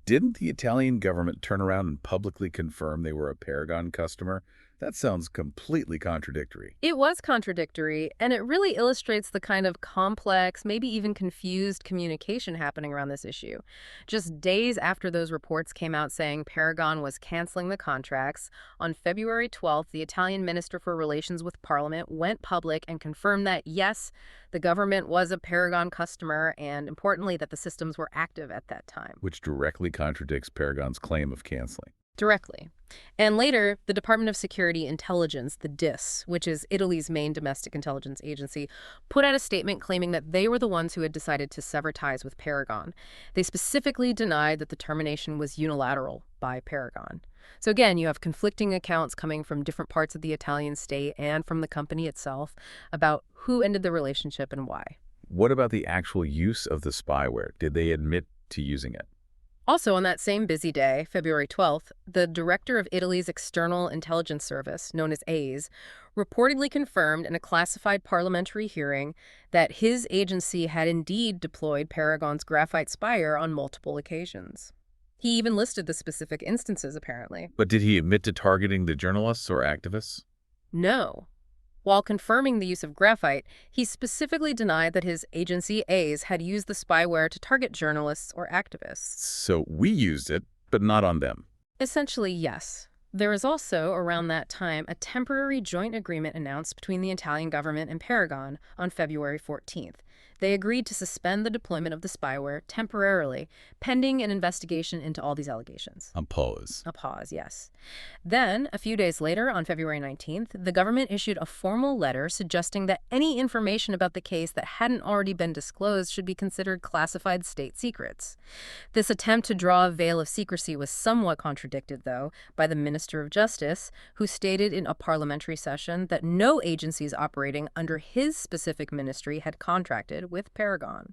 didn't the Italian government turn around and publicly confirm they were a Paragon customer? That sounds completely contradictory. It was contradictory, and it really illustrates the kind of complex, maybe even confused communication happening around this issue. Just days after those reports came out saying Paragon was canceling the contracts, on February 12th, the Italian Minister for Relations with Parliament went public and confirmed that, yes, the government was a Paragon customer, and importantly, that the systems were active at that time. Which directly contradicts Paragon's claim of canceling. Directly. And later, the Department of Security Intelligence, the DIS, which is Italy's main domestic intelligence agency, put out a statement claiming that they were the ones who had decided to sever ties with Paragon. They specifically denied that the termination was unilateral by Paragon. So again, you have conflicting accounts coming from different parts of the Italian state and from the company itself about who ended the relationship and why. What about the actual use of the spyware? Did they admit to using it? Also, on that same busy day, February 12th, the director of Italy's External Intelligence Service, known as AIS, reportedly confirmed in a classified parliamentary hearing that his agency had indeed deployed Paragon's graphite spyware on multiple occasions. He even listed the specific instances, apparently. But did he admit to targeting the journalists or activists? No. While confirming the use of graphite, he specifically denied that his agency, AIS, had used the spyware to target journalists or activists. So we used it, but not on them. Essentially, yes. There was also, around that time, a temporary joint agreement announced between the Italian government and Paragon on February 14th. They agreed to suspend the deployment of the spyware temporarily, pending an investigation into all these allegations. A pause. A pause, yes. Then, a few days later, on February 19th, the government issued a formal letter suggesting that any information about the case that hadn't already been disclosed should be considered classified state secrets. This attempt to draw a veil of secrecy was somewhat contradicted, though, by the Minister of Justice, who stated in a parliamentary session that no agencies operating under his specific ministry had contracted with Paragon.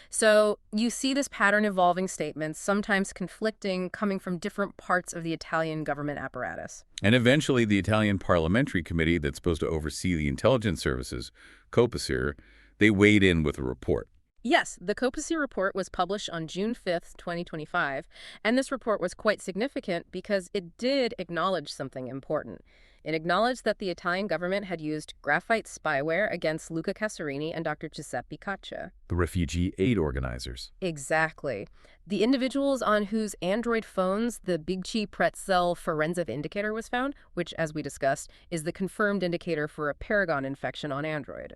So you see this pattern evolving statements, sometimes conflicting, coming from different parts of the Italian government apparatus. And eventually the Italian parliamentary committee that's supposed to oversee the intelligence services, COPASIR, they weighed in with a report. Yes, the COPASIR report was published on June 5th, 2025, and this report was quite significant because it did acknowledge something important. It acknowledged that the Italian government had used graphite spyware against Luca Casarini and Dr. Giuseppe Caccia. The refugee aid organizers. Exactly. The individuals on whose Android phones the Bigci Pretzel forensic indicator was found, which, as we discussed, is the confirmed indicator for a Paragon infection on Android.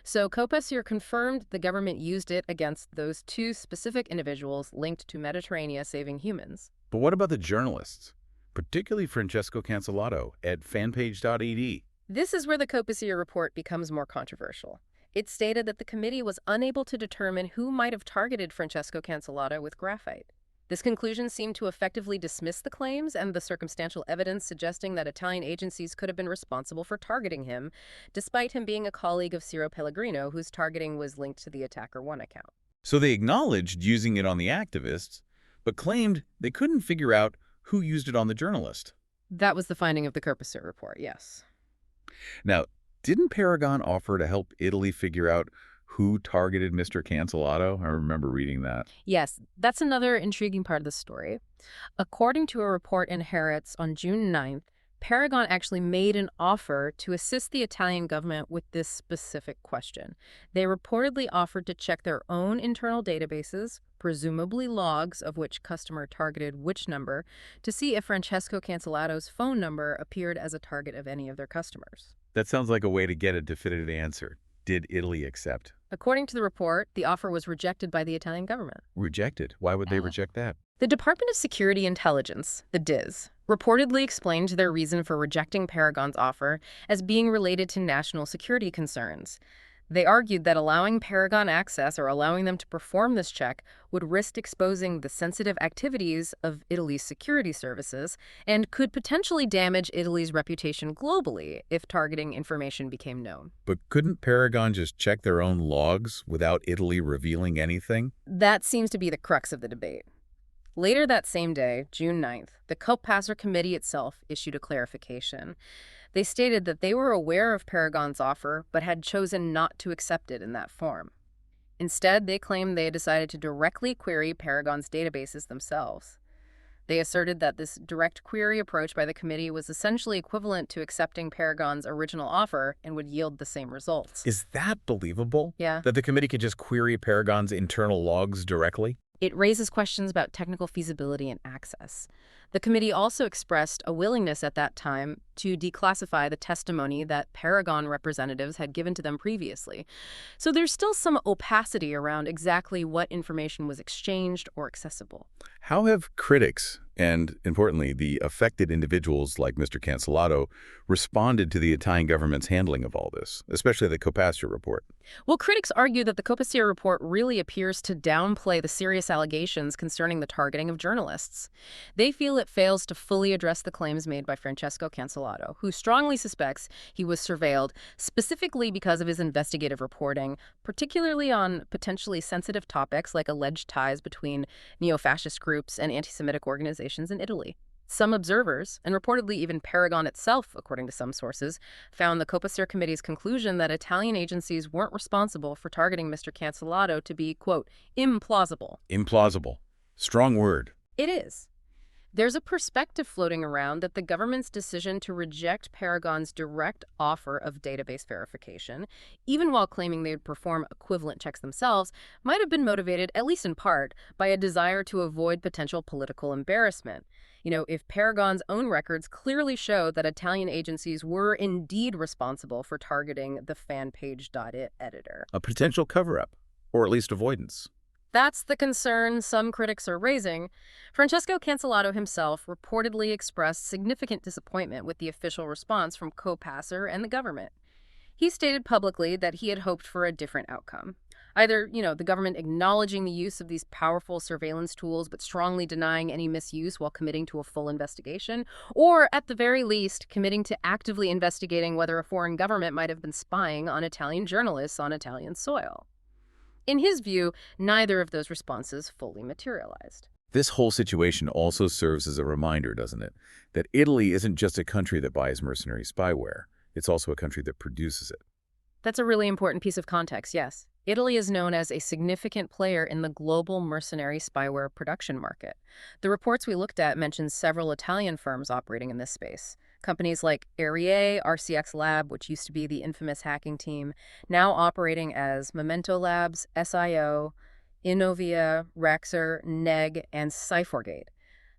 So COPASIR confirmed the government used it against those two specific individuals linked to Mediterranean saving humans. But what about the journalists? Particularly Francesco Cancellato at fanpage.ed. This is where the COPASIR report becomes more controversial. It stated that the committee was unable to determine who might have targeted Francesco Cancellato with graphite. This conclusion seemed to effectively dismiss the claims and the circumstantial evidence suggesting that Italian agencies could have been responsible for targeting him, despite him being a colleague of Ciro Pellegrino, whose targeting was linked to the Attacker One account. So they acknowledged using it on the activists, but claimed they couldn't figure out who used it on the journalist. That was the finding of the COPASIR report, yes. Now, didn't Paragon offer to help Italy figure out who targeted Mr. Cancellato? I remember reading that. Yes, that's another intriguing part of the story. According to a report in Harrods on June 9th, Paragon actually made an offer to assist the Italian government with this specific question. They reportedly offered to check their own internal databases, presumably logs of which customer targeted which number, to see if Francesco Cancellato's phone number appeared as a target of any of their customers. That sounds like a way to get a definitive answer. Did Italy accept? According to the report, the offer was rejected by the Italian government. Rejected? Why would they reject that? The Department of Security Intelligence, the DIS, reportedly explained their reason for rejecting Paragon's offer as being related to national security concerns. They argued that allowing Paragon access or allowing them to perform this check would risk exposing the sensitive activities of Italy's security services and could potentially damage Italy's reputation globally if targeting information became known. But couldn't Paragon just check their own logs without Italy revealing anything? That seems to be the crux of the debate. Later that same day, June 9th, the COPASIR committee itself issued a clarification. They stated that they were aware of Paragon's offer, but had chosen not to accept it in that form. Instead, they claimed they had decided to directly query Paragon's databases themselves. They asserted that this direct query approach by the committee was essentially equivalent to accepting Paragon's original offer and would yield the same results. Is that believable? Yeah. That the committee could just query Paragon's internal logs directly? It raises questions about technical feasibility and access. The committee also expressed a willingness at that time to declassify the testimony that Paragon representatives had given to them previously. So there's still some opacity around exactly what information was exchanged or accessible. How have critics, and importantly, the affected individuals like Mr. Cancellato, responded to the Italian government's handling of all this, especially the COPASIR report? Well, critics argue that the COPASIR report really appears to downplay the serious allegations concerning the targeting of journalists. They feel it fails to fully address the claims made by Francesco Cancellato Cancelato, who strongly suspects he was surveilled specifically because of his investigative reporting, particularly on potentially sensitive topics like alleged ties between neo-fascist groups and anti-Semitic organizations in Italy. Some observers, and reportedly even Paragon itself, according to some sources, found the Copacer Committee's conclusion that Italian agencies weren't responsible for targeting Mr. Cancelato to be, quote, implausible. Implausible. Strong word. It is. There's a perspective floating around that the government's decision to reject Paragon's direct offer of database verification, even while claiming they would perform equivalent checks themselves, might have been motivated, at least in part, by a desire to avoid potential political embarrassment. If Paragon's own records clearly show that Italian agencies were indeed responsible for targeting the fanpage.it editor. A potential cover-up, or at least avoidance. That's the concern some critics are raising. Francesco Cancelato himself reportedly expressed significant disappointment with the official response from Copacer and the government. He stated publicly that he had hoped for a different outcome. Either, the government acknowledging the use of these powerful surveillance tools but strongly denying any misuse while committing to a full investigation, or at the very least, committing to actively investigating whether a foreign government might have been spying on Italian journalists on Italian soil. In his view, neither of those responses fully materialized. This whole situation also serves as a reminder, doesn't it, that Italy isn't just a country that buys mercenary spyware. It's also a country that produces it. That's a really important piece of context, yes. Italy is known as a significant player in the global mercenary spyware production market. The reports we looked at mentioned several Italian firms operating in this space. Companies like Arie, RCX Lab, which used to be the infamous hacking team, now operating as Memento Labs, SIO, Innovia, Rexer, Neg, and Cyforgate.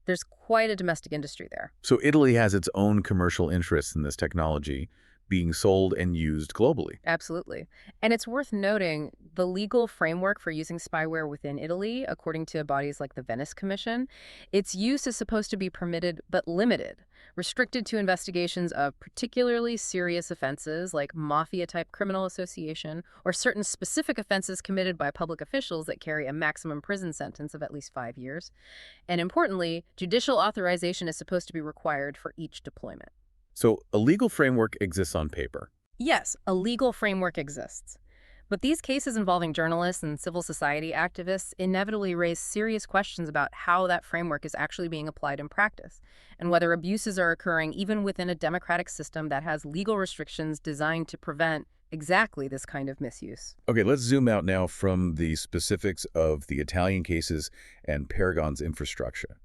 There's quite a domestic industry there. So Italy has its own commercial interests in this technology being sold and used globally. Absolutely. And it's worth noting the legal framework for using spyware within Italy, according to bodies like the Venice Commission, its use is supposed to be permitted but limited, restricted to investigations of particularly serious offenses like mafia-type criminal association or certain specific offenses committed by public officials that carry a maximum prison sentence of at least 5 years. And importantly, judicial authorization is supposed to be required for each deployment. So a legal framework exists on paper. Yes, a legal framework exists. But these cases involving journalists and civil society activists inevitably raise serious questions about how that framework is actually being applied in practice, and whether abuses are occurring even within a democratic system that has legal restrictions designed to prevent exactly this kind of misuse. Okay, let's zoom out now from the specifics of the Italian cases and Paragon's infrastructure.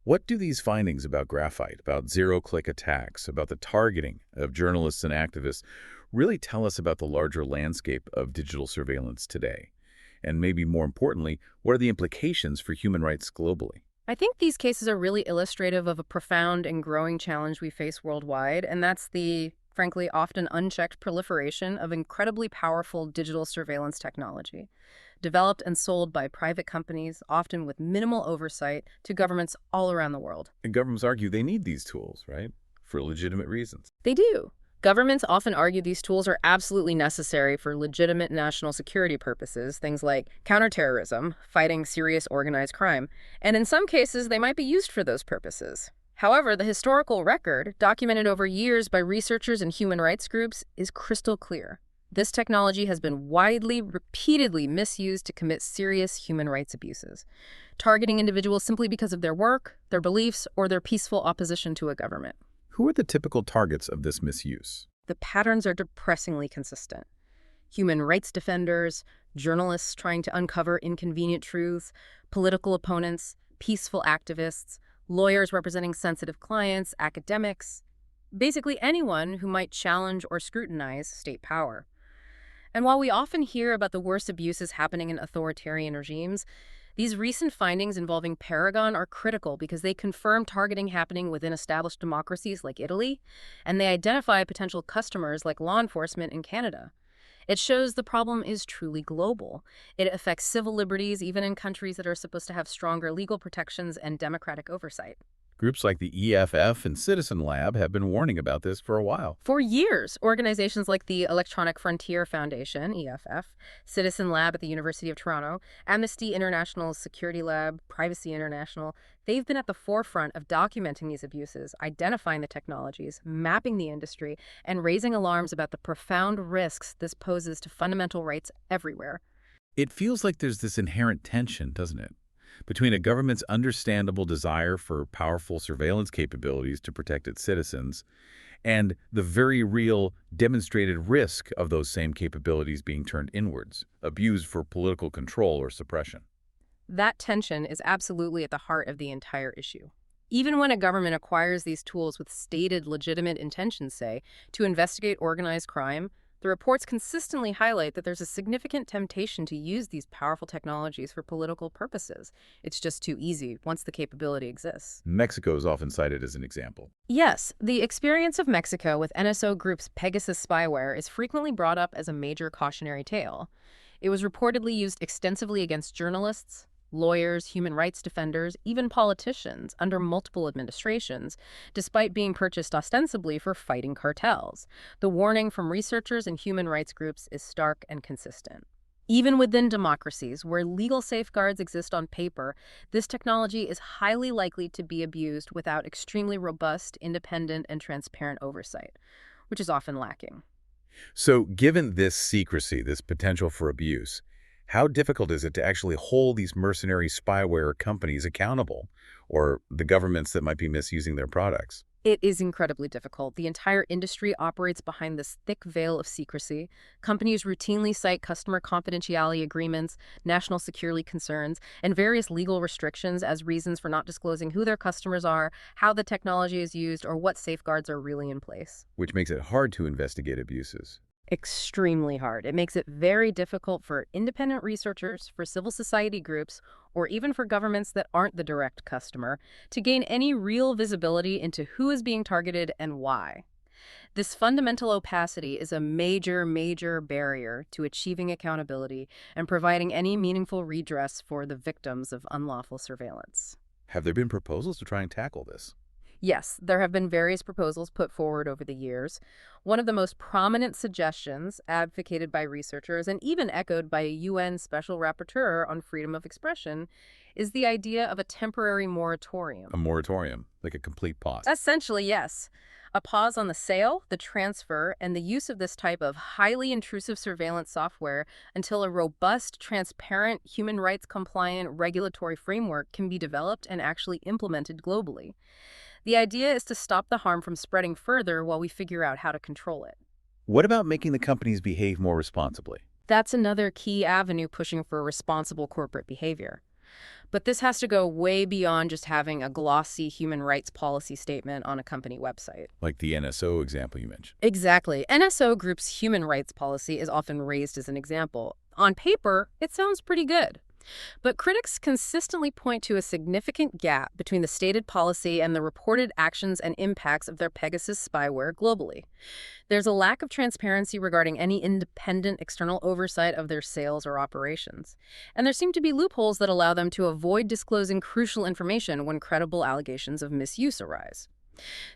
What do these findings about Graphite, about zero-click attacks, about the targeting of journalists and activists really tell us about the larger landscape of digital surveillance today? And maybe more importantly, what are the implications for human rights globally? I think these cases are really illustrative of a profound and growing challenge we face worldwide, and that's the, frankly, often unchecked proliferation of incredibly powerful digital surveillance technology, developed and sold by private companies, often with minimal oversight, to governments all around the world. And governments argue they need these tools, right? For legitimate reasons. They do. Governments often argue these tools are absolutely necessary for legitimate national security purposes, things like counterterrorism, fighting serious organized crime, and in some cases they might be used for those purposes. However, the historical record, documented over years by researchers and human rights groups, is crystal clear. This technology has been widely, repeatedly misused to commit serious human rights abuses, targeting individuals simply because of their work, their beliefs, or their peaceful opposition to a government. Who are the typical targets of this misuse? The patterns are depressingly consistent. Human rights defenders, journalists trying to uncover inconvenient truths, political opponents, peaceful activists, lawyers representing sensitive clients, academics, basically anyone who might challenge or scrutinize state power. And while we often hear about the worst abuses happening in authoritarian regimes, these recent findings involving Paragon are critical because they confirm targeting happening within established democracies like Italy, and they identify potential customers like law enforcement in Canada. It shows the problem is truly global. It affects civil liberties even in countries that are supposed to have stronger legal protections and democratic oversight. Groups like the EFF and Citizen Lab have been warning about this for a while. For years, organizations like the Electronic Frontier Foundation, EFF, Citizen Lab at the University of Toronto, Amnesty International Security Lab, Privacy International, they've been at the forefront of documenting these abuses, identifying the technologies, mapping the industry, and raising alarms about the profound risks this poses to fundamental rights everywhere. It feels like there's this inherent tension, doesn't it, between a government's understandable desire for powerful surveillance capabilities to protect its citizens and the very real demonstrated risk of those same capabilities being turned inwards, abused for political control or suppression. That tension is absolutely at the heart of the entire issue. Even when a government acquires these tools with stated legitimate intentions, say, to investigate organized crime, the reports consistently highlight that there's a significant temptation to use these powerful technologies for political purposes. It's just too easy once the capability exists. Mexico is often cited as an example. Yes, the experience of Mexico with NSO Group's Pegasus spyware is frequently brought up as a major cautionary tale. It was reportedly used extensively against journalists, lawyers, human rights defenders, even politicians under multiple administrations, despite being purchased ostensibly for fighting cartels. The warning from researchers and human rights groups is stark and consistent. Even within democracies, where legal safeguards exist on paper, this technology is highly likely to be abused without extremely robust, independent, and transparent oversight, which is often lacking. So given this secrecy, this potential for abuse, how difficult is it to actually hold these mercenary spyware companies accountable, or the governments that might be misusing their products? It is incredibly difficult. The entire industry operates behind this thick veil of secrecy. Companies routinely cite customer confidentiality agreements, national security concerns, and various legal restrictions as reasons for not disclosing who their customers are, how the technology is used, or what safeguards are really in place. Which makes it hard to investigate abuses. Extremely hard. It makes it very difficult for independent researchers, for civil society groups, or even for governments that aren't the direct customer to gain any real visibility into who is being targeted and why. This fundamental opacity is a major, major barrier to achieving accountability and providing any meaningful redress for the victims of unlawful surveillance. Have there been proposals to try and tackle this? Yes, there have been various proposals put forward over the years. One of the most prominent suggestions, advocated by researchers and even echoed by a UN Special Rapporteur on freedom of expression, is the idea of a temporary moratorium. A moratorium, like a complete pause. Essentially, yes. A pause on the sale, the transfer, and the use of this type of highly intrusive surveillance software until a robust, transparent, human rights compliant regulatory framework can be developed and actually implemented globally. The idea is to stop the harm from spreading further while we figure out how to control it. What about making the companies behave more responsibly? That's another key avenue pushing for responsible corporate behavior. But this has to go way beyond just having a glossy human rights policy statement on a company website. Like the NSO example you mentioned. Exactly. NSO Group's human rights policy is often raised as an example. On paper, it sounds pretty good. But critics consistently point to a significant gap between the stated policy and the reported actions and impacts of their Pegasus spyware globally. There's a lack of transparency regarding any independent external oversight of their sales or operations. And there seem to be loopholes that allow them to avoid disclosing crucial information when credible allegations of misuse arise.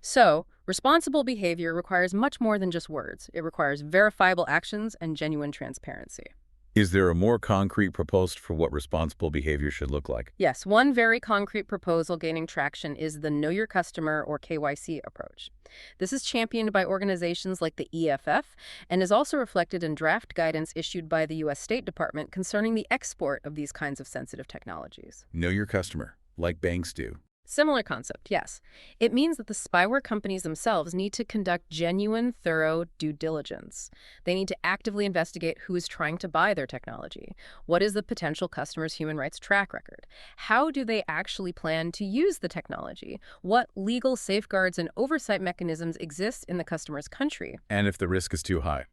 So, responsible behavior requires much more than just words. It requires verifiable actions and genuine transparency. Is there a more concrete proposal for what responsible behavior should look like? Yes, one very concrete proposal gaining traction is the Know Your Customer or KYC approach. This is championed by organizations like the EFF and is also reflected in draft guidance issued by the U.S. State Department concerning the export of these kinds of sensitive technologies. Know your customer, like banks do. Similar concept, yes. It means that the spyware companies themselves need to conduct genuine, thorough due diligence. They need to actively investigate who is trying to buy their technology. What is the potential customer's human rights track record? How do they actually plan to use the technology? What legal safeguards and oversight mechanisms exist in the customer's country? And if the risk is too high?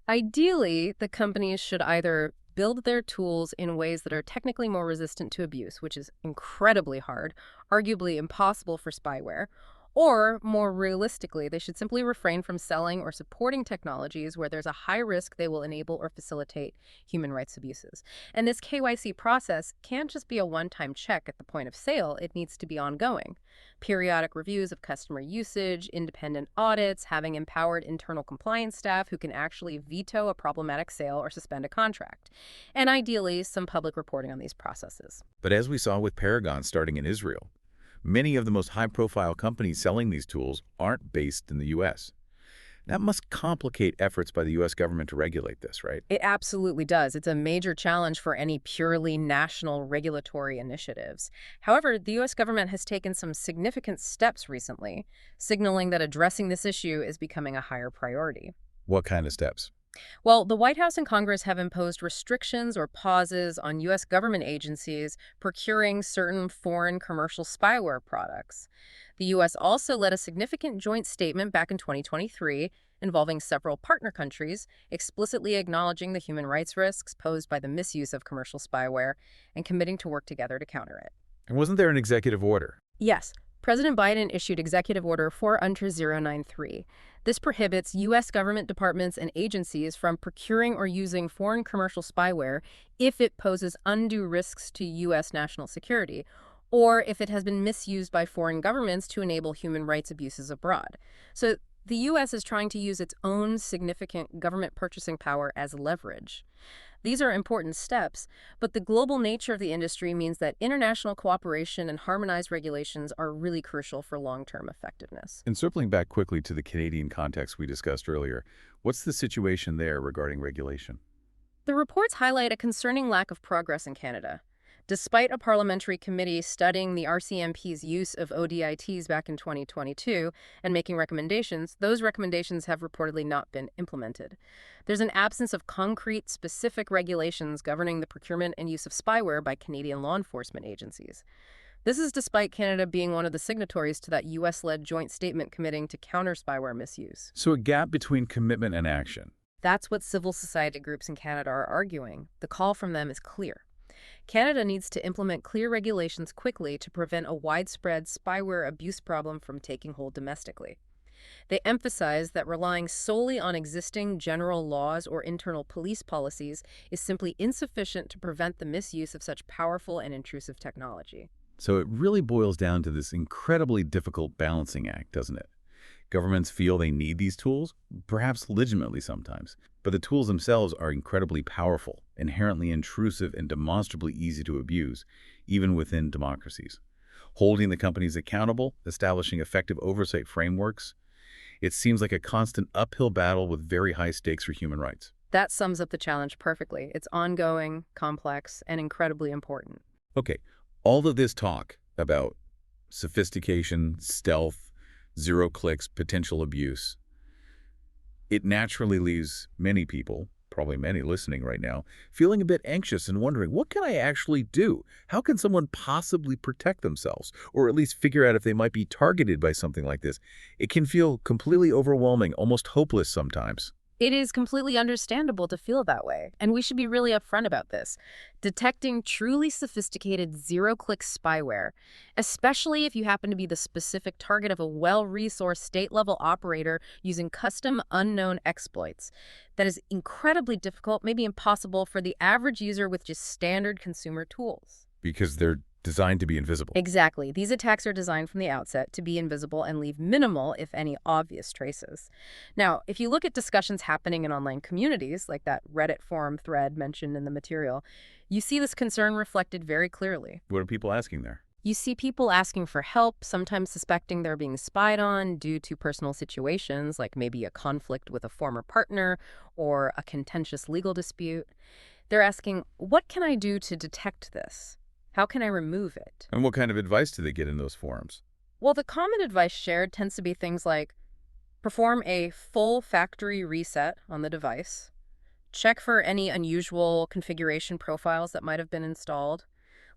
Ideally, the companies should either build their tools in ways that are technically more resistant to abuse, which is incredibly hard, arguably impossible for spyware, Or, more realistically, they should simply refrain from selling or supporting technologies where there's a high risk they will enable or facilitate human rights abuses. And this KYC process can't just be a one-time check at the point of sale, it needs to be ongoing. Periodic reviews of customer usage, independent audits, having empowered internal compliance staff who can actually veto a problematic sale or suspend a contract. And ideally, some public reporting on these processes. But as we saw with Paragon starting in Israel, many of the most high-profile companies selling these tools aren't based in the U.S. That must complicate efforts by the U.S. government to regulate this, right? It absolutely does. It's a major challenge for any purely national regulatory initiatives. However, the U.S. government has taken some significant steps recently, signaling that addressing this issue is becoming a higher priority. What kind of steps? Well, the White House and Congress have imposed restrictions or pauses on U.S. government agencies procuring certain foreign commercial spyware products. The U.S. also led a significant joint statement back in 2023 involving several partner countries, explicitly acknowledging the human rights risks posed by the misuse of commercial spyware and committing to work together to counter it. And wasn't there an executive order? Yes, President Biden issued Executive Order 4-093. This prohibits U.S. government departments and agencies from procuring or using foreign commercial spyware if it poses undue risks to U.S. national security, or if it has been misused by foreign governments to enable human rights abuses abroad. So the U.S. is trying to use its own significant government purchasing power as leverage. These are important steps, but the global nature of the industry means that international cooperation and harmonized regulations are really crucial for long-term effectiveness. And circling back quickly to the Canadian context we discussed earlier, what's the situation there regarding regulation? The reports highlight a concerning lack of progress in Canada. Despite a parliamentary committee studying the RCMP's use of ODITs back in 2022 and making recommendations, those recommendations have reportedly not been implemented. There's an absence of concrete, specific regulations governing the procurement and use of spyware by Canadian law enforcement agencies. This is despite Canada being one of the signatories to that U.S.-led joint statement committing to counter spyware misuse. So a gap between commitment and action. That's what civil society groups in Canada are arguing. The call from them is clear. Canada needs to implement clear regulations quickly to prevent a widespread spyware abuse problem from taking hold domestically. They emphasize that relying solely on existing general laws or internal police policies is simply insufficient to prevent the misuse of such powerful and intrusive technology. So it really boils down to this incredibly difficult balancing act, doesn't it? Governments feel they need these tools, perhaps legitimately sometimes, but the tools themselves are incredibly powerful, inherently intrusive, and demonstrably easy to abuse, even within democracies. Holding the companies accountable, establishing effective oversight frameworks, it seems like a constant uphill battle with very high stakes for human rights. That sums up the challenge perfectly. It's ongoing, complex, and incredibly important. Okay, all of this talk about sophistication, stealth, zero clicks, potential abuse, it naturally leaves many people, probably many listening right now, feeling a bit anxious and wondering, what can I actually do? How can someone possibly protect themselves, or at least figure out if they might be targeted by something like this? It can feel completely overwhelming, almost hopeless sometimes. It is completely understandable to feel that way, and we should be really upfront about this. Detecting truly sophisticated zero-click spyware, especially if you happen to be the specific target of a well-resourced state-level operator using custom unknown exploits, that is incredibly difficult, maybe impossible for the average user with just standard consumer tools. Because they're designed to be invisible. Exactly. These attacks are designed from the outset to be invisible and leave minimal, if any, obvious traces. Now, if you look at discussions happening in online communities, like that Reddit forum thread mentioned in the material, you see this concern reflected very clearly. What are people asking there? You see people asking for help, sometimes suspecting they're being spied on due to personal situations, like maybe a conflict with a former partner or a contentious legal dispute. They're asking, what can I do to detect this? How can I remove it? And what kind of advice do they get in those forums? Well, the common advice shared tends to be things like perform a full factory reset on the device, check for any unusual configuration profiles that might have been installed,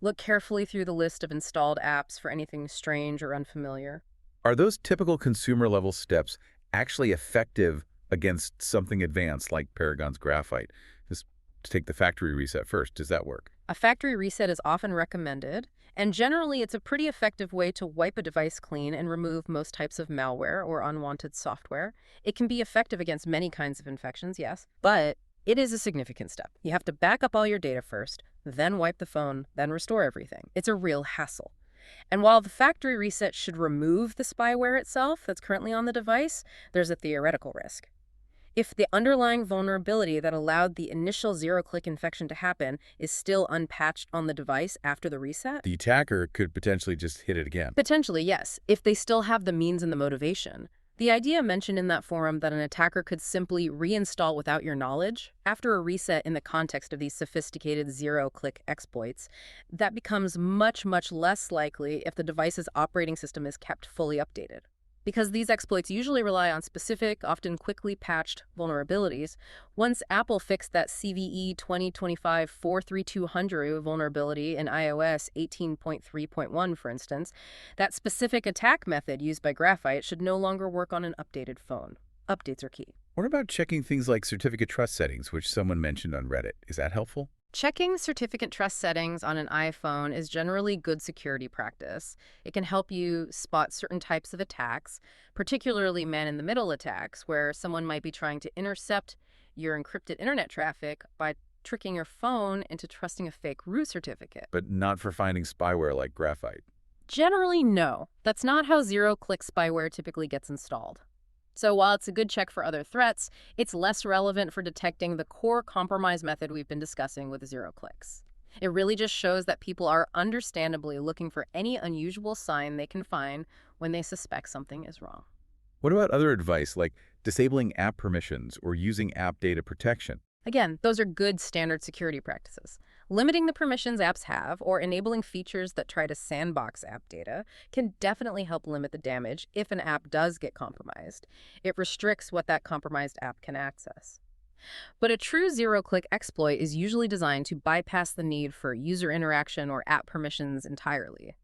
look carefully through the list of installed apps for anything strange or unfamiliar. Are those typical consumer-level steps actually effective against something advanced like Paragon's Graphite? Just to take the factory reset first. Does that work? A factory reset is often recommended, and generally it's a pretty effective way to wipe a device clean and remove most types of malware or unwanted software. It can be effective against many kinds of infections, yes, but it is a significant step. You have to back up all your data first, then wipe the phone, then restore everything. It's a real hassle. And while the factory reset should remove the spyware itself that's currently on the device, there's a theoretical risk. If the underlying vulnerability that allowed the initial zero-click infection to happen is still unpatched on the device after the reset, The attacker could potentially just hit it again. potentially, yes, if they still have the means and the motivation. The idea mentioned in that forum that an attacker could simply reinstall without your knowledge, after a reset in the context of these sophisticated zero-click exploits, that becomes much, much less likely if the device's operating system is kept fully updated. Because these exploits usually rely on specific, often quickly patched vulnerabilities, once Apple fixed that CVE 2025-43200 vulnerability in iOS 18.3.1, for instance, that specific attack method used by Graphite should no longer work on an updated phone. Updates are key. What about checking things like certificate trust settings, which someone mentioned on Reddit? Is that helpful? Checking certificate trust settings on an iPhone is generally good security practice. It can help you spot certain types of attacks, particularly man-in-the-middle attacks, where someone might be trying to intercept your encrypted internet traffic by tricking your phone into trusting a fake root certificate. But not for finding spyware like Graphite. Generally, no. That's not how zero-click spyware typically gets installed. So while it's a good check for other threats, it's less relevant for detecting the core compromise method we've been discussing with zero clicks. It really just shows that people are understandably looking for any unusual sign they can find when they suspect something is wrong. What about other advice like disabling app permissions or using app data protection? Again, those are good standard security practices. Limiting the permissions apps have or enabling features that try to sandbox app data can definitely help limit the damage if an app does get compromised. It restricts what that compromised app can access. But a true zero-click exploit is usually designed to bypass the need for user interaction or app permissions entirely.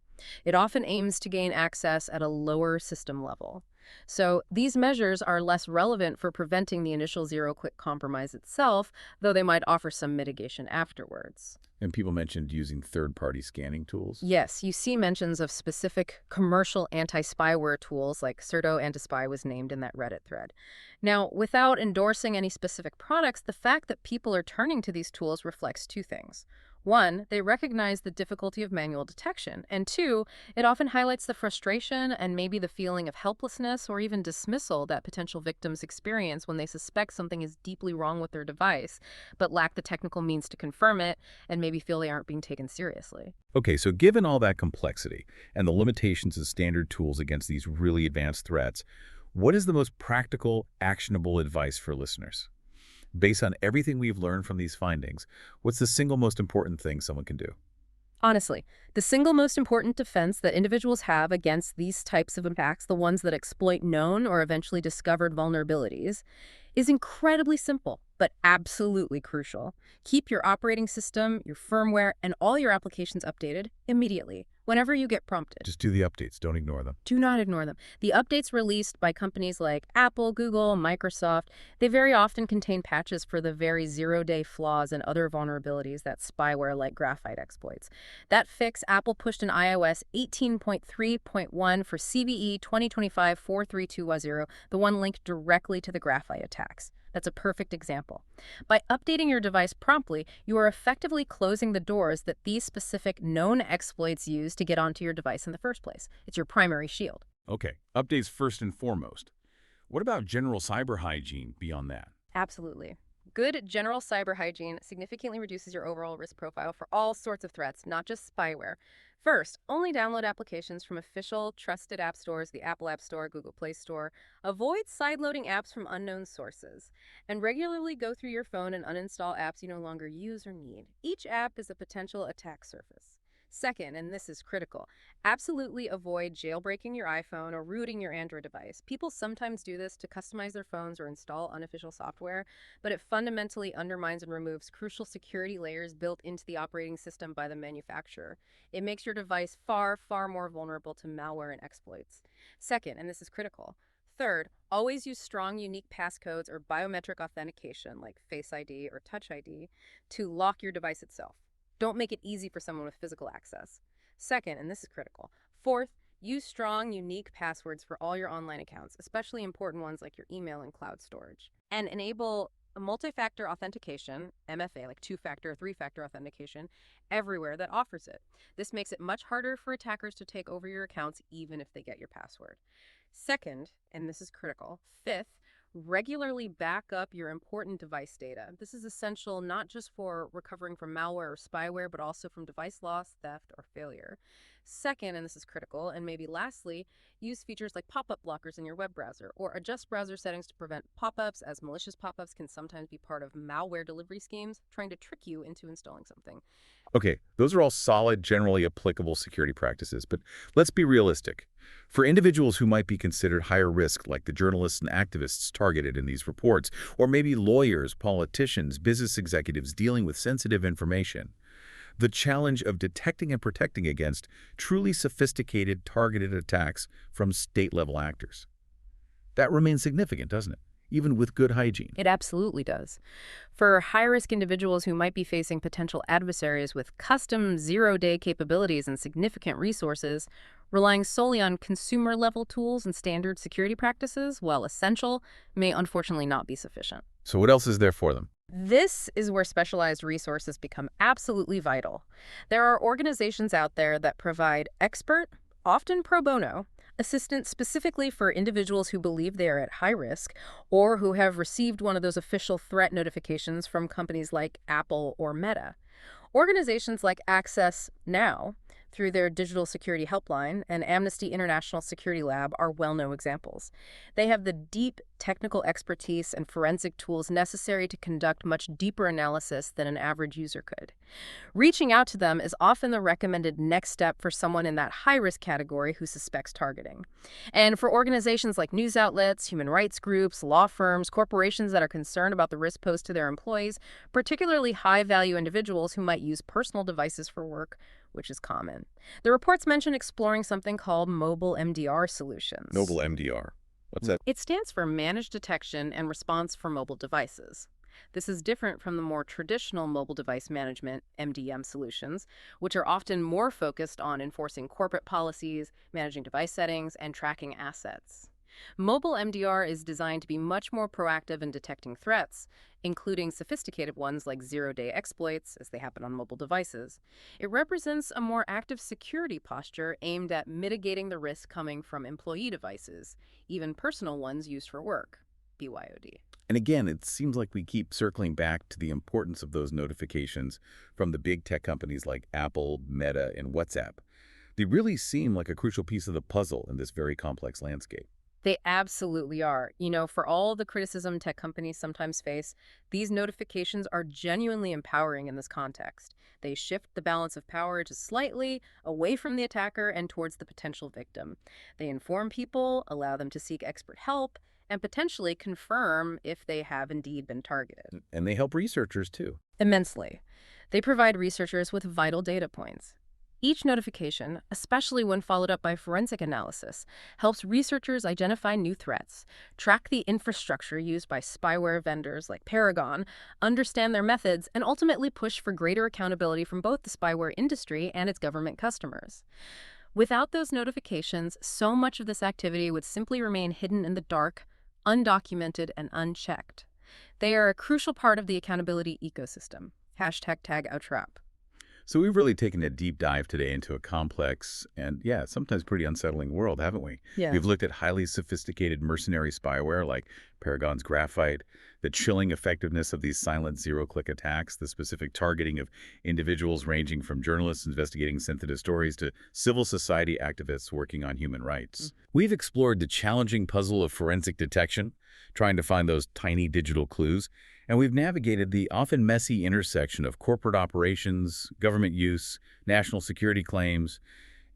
It often aims to gain access at a lower system level. So these measures are less relevant for preventing the initial zero-click compromise itself, though they might offer some mitigation afterwards. And people mentioned using third-party scanning tools. Yes, you see mentions of specific commercial anti-spyware tools like Certo Anti-Spy was named in that Reddit thread. Now, without endorsing any specific products, the fact that people are turning to these tools reflects two things. One, they recognize the difficulty of manual detection, and two, it often highlights the frustration and maybe the feeling of helplessness or even dismissal that potential victims experience when they suspect something is deeply wrong with their device, but lack the technical means to confirm it and maybe feel they aren't being taken seriously. Okay, so given all that complexity and the limitations of standard tools against these really advanced threats, what is the most practical, actionable advice for listeners? Based on everything we've learned from these findings, what's the single most important thing someone can do? Honestly, the single most important defense that individuals have against these types of attacks, the ones that exploit known or eventually discovered vulnerabilities, is incredibly simple, but absolutely crucial. Keep your operating system, your firmware, and all your applications updated immediately, whenever you get prompted. Just do the updates. Don't ignore them. Do not ignore them. The updates released by companies like Apple, Google, Microsoft, they very often contain patches for the very zero-day flaws and other vulnerabilities that spyware like Graphite exploits. That fix Apple pushed in iOS 18.3.1 for CVE 2025-43210, the one linked directly to the Graphite attacks. That's a perfect example. By updating your device promptly, you are effectively closing the doors that these specific known exploits use to get onto your device in the first place. It's your primary shield. Okay, updates first and foremost. What about general cyber hygiene beyond that? Absolutely. Good general cyber hygiene significantly reduces your overall risk profile for all sorts of threats, not just spyware. First, only download applications from official, trusted app stores, the Apple App Store, Google Play Store. Avoid sideloading apps from unknown sources. And regularly go through your phone and uninstall apps you no longer use or need. Each app is a potential attack surface. Second, and this is critical, absolutely avoid jailbreaking your iPhone or rooting your Android device. People sometimes do this to customize their phones or install unofficial software, but it fundamentally undermines and removes crucial security layers built into the operating system by the manufacturer. It makes your device far, far more vulnerable to malware and exploits. Second, and this is critical, Third, always use strong, unique passcodes or biometric authentication like Face ID or Touch ID to lock your device itself. Don't make it easy for someone with physical access. Second, and this is critical, fourth, use strong, unique passwords for all your online accounts, especially important ones like your email and cloud storage. And enable a multi-factor authentication, MFA, like two-factor or three-factor authentication, everywhere that offers it. This makes it much harder for attackers to take over your accounts even if they get your password. Second, and this is critical, fifth, regularly back up your important device data. This is essential not just for recovering from malware or spyware, but also from device loss, theft, or failure. Second, and this is critical, and maybe lastly, use features like pop-up blockers in your web browser or adjust browser settings to prevent pop-ups, as malicious pop-ups can sometimes be part of malware delivery schemes trying to trick you into installing something. Okay, those are all solid, generally applicable security practices, but let's be realistic. For individuals who might be considered higher risk, like the journalists and activists targeted in these reports, or maybe lawyers, politicians, business executives dealing with sensitive information, the challenge of detecting and protecting against truly sophisticated, targeted attacks from state-level actors. That remains significant, doesn't it? Even with good hygiene. It absolutely does. For high-risk individuals who might be facing potential adversaries with custom zero-day capabilities and significant resources, relying solely on consumer-level tools and standard security practices, while essential, may unfortunately not be sufficient. So what else is there for them? This is where specialized resources become absolutely vital. There are organizations out there that provide expert, often pro bono, assistance specifically for individuals who believe they are at high risk or who have received one of those official threat notifications from companies like Apple or Meta. Organizations like Access Now, through their digital security helpline, and Amnesty International Security Lab are well-known examples. They have the deep technical expertise and forensic tools necessary to conduct much deeper analysis than an average user could. Reaching out to them is often the recommended next step for someone in that high-risk category who suspects targeting. And for organizations like news outlets, human rights groups, law firms, corporations that are concerned about the risk posed to their employees, particularly high-value individuals who might use personal devices for work, which is common. The reports mention exploring something called mobile MDR solutions. Mobile MDR. What's that? It stands for Managed Detection and Response for Mobile Devices. This is different from the more traditional mobile device management, MDM solutions, which are often more focused on enforcing corporate policies, managing device settings, and tracking assets. Mobile MDR is designed to be much more proactive in detecting threats, including sophisticated ones like zero-day exploits, as they happen on mobile devices. It represents a more active security posture aimed at mitigating the risk coming from employee devices, even personal ones used for work, BYOD. And again, it seems like we keep circling back to the importance of those notifications from the big tech companies like Apple, Meta, and WhatsApp. They really seem like a crucial piece of the puzzle in this very complex landscape. They absolutely are. For all the criticism tech companies sometimes face, these notifications are genuinely empowering in this context. They shift the balance of power just slightly away from the attacker and towards the potential victim. They inform people, allow them to seek expert help, and potentially confirm if they have indeed been targeted. And they help researchers, too. Immensely. They provide researchers with vital data points. Each notification, especially when followed up by forensic analysis, helps researchers identify new threats, track the infrastructure used by spyware vendors like Paragon, understand their methods, and ultimately push for greater accountability from both the spyware industry and its government customers. Without those notifications, so much of this activity would simply remain hidden in the dark, undocumented, and unchecked. They are a crucial part of the accountability ecosystem. #TagOutTrap. So we've really taken a deep dive today into a complex and, yeah, sometimes pretty unsettling world, haven't we? Yeah. We've looked at highly sophisticated mercenary spyware like Paragon's Graphite, the chilling effectiveness of these silent zero-click attacks, the specific targeting of individuals ranging from journalists investigating sensitive stories to civil society activists working on human rights. We've explored the challenging puzzle of forensic detection, trying to find those tiny digital clues, and we've navigated the often messy intersection of corporate operations, government use, national security claims,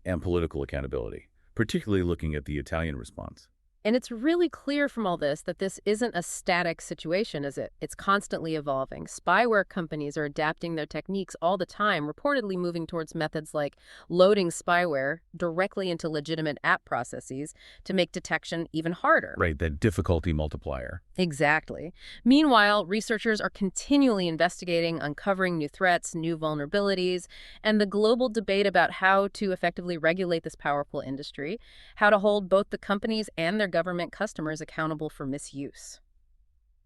and political accountability, particularly looking at the Italian response. And it's really clear from all this that this isn't a static situation, is it? It's constantly evolving. Spyware companies are adapting their techniques all the time, reportedly moving towards methods like loading spyware directly into legitimate app processes to make detection even harder. Right, that difficulty multiplier. Exactly. Meanwhile, researchers are continually investigating, uncovering new threats, new vulnerabilities, and the global debate about how to effectively regulate this powerful industry, how to hold both the companies and their government customers accountable for misuse.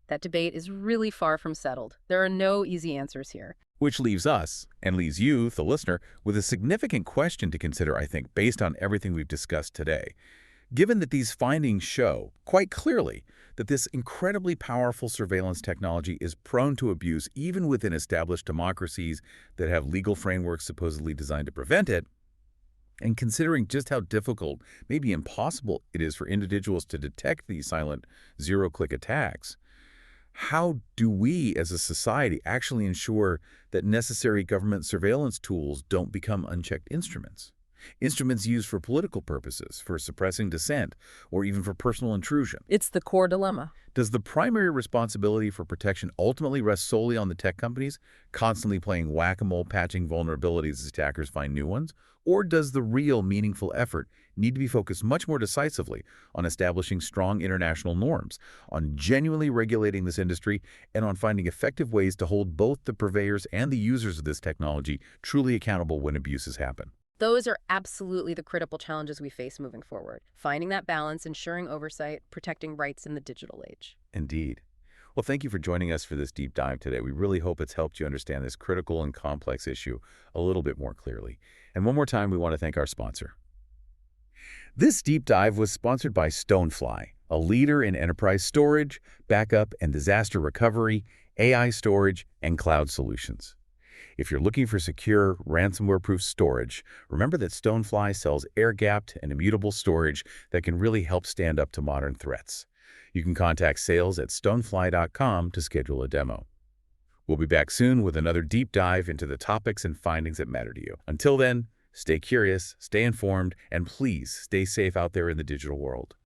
That debate is really far from settled. There are no easy answers here. Which leaves us, and leaves you, the listener, with a significant question to consider, I think, based on everything we've discussed today. Given that these findings show, quite clearly, that this incredibly powerful surveillance technology is prone to abuse even within established democracies that have legal frameworks supposedly designed to prevent it, and considering just how difficult, maybe impossible, it is for individuals to detect these silent zero-click attacks, how do we as a society actually ensure that necessary government surveillance tools don't become unchecked instruments? Instruments used for political purposes, for suppressing dissent, or even for personal intrusion. It's the core dilemma. Does the primary responsibility for protection ultimately rest solely on the tech companies, constantly playing whack-a-mole patching vulnerabilities as attackers find new ones? Or does the real meaningful effort need to be focused much more decisively on establishing strong international norms, on genuinely regulating this industry, and on finding effective ways to hold both the purveyors and the users of this technology truly accountable when abuses happen? Those are absolutely the critical challenges we face moving forward. Finding that balance, ensuring oversight, protecting rights in the digital age. Indeed. Well, thank you for joining us for this deep dive today. We really hope it's helped you understand this critical and complex issue a little bit more clearly. And one more time, we want to thank our sponsor. This deep dive was sponsored by Stonefly, a leader in enterprise storage, backup and disaster recovery, AI storage, and cloud solutions. If you're looking for secure, ransomware-proof storage, remember that Stonefly sells air-gapped and immutable storage that can really help stand up to modern threats. You can contact sales at stonefly.com to schedule a demo. We'll be back soon with another deep dive into the topics and findings that matter to you. Until then, stay curious, stay informed, and please stay safe out there in the digital world.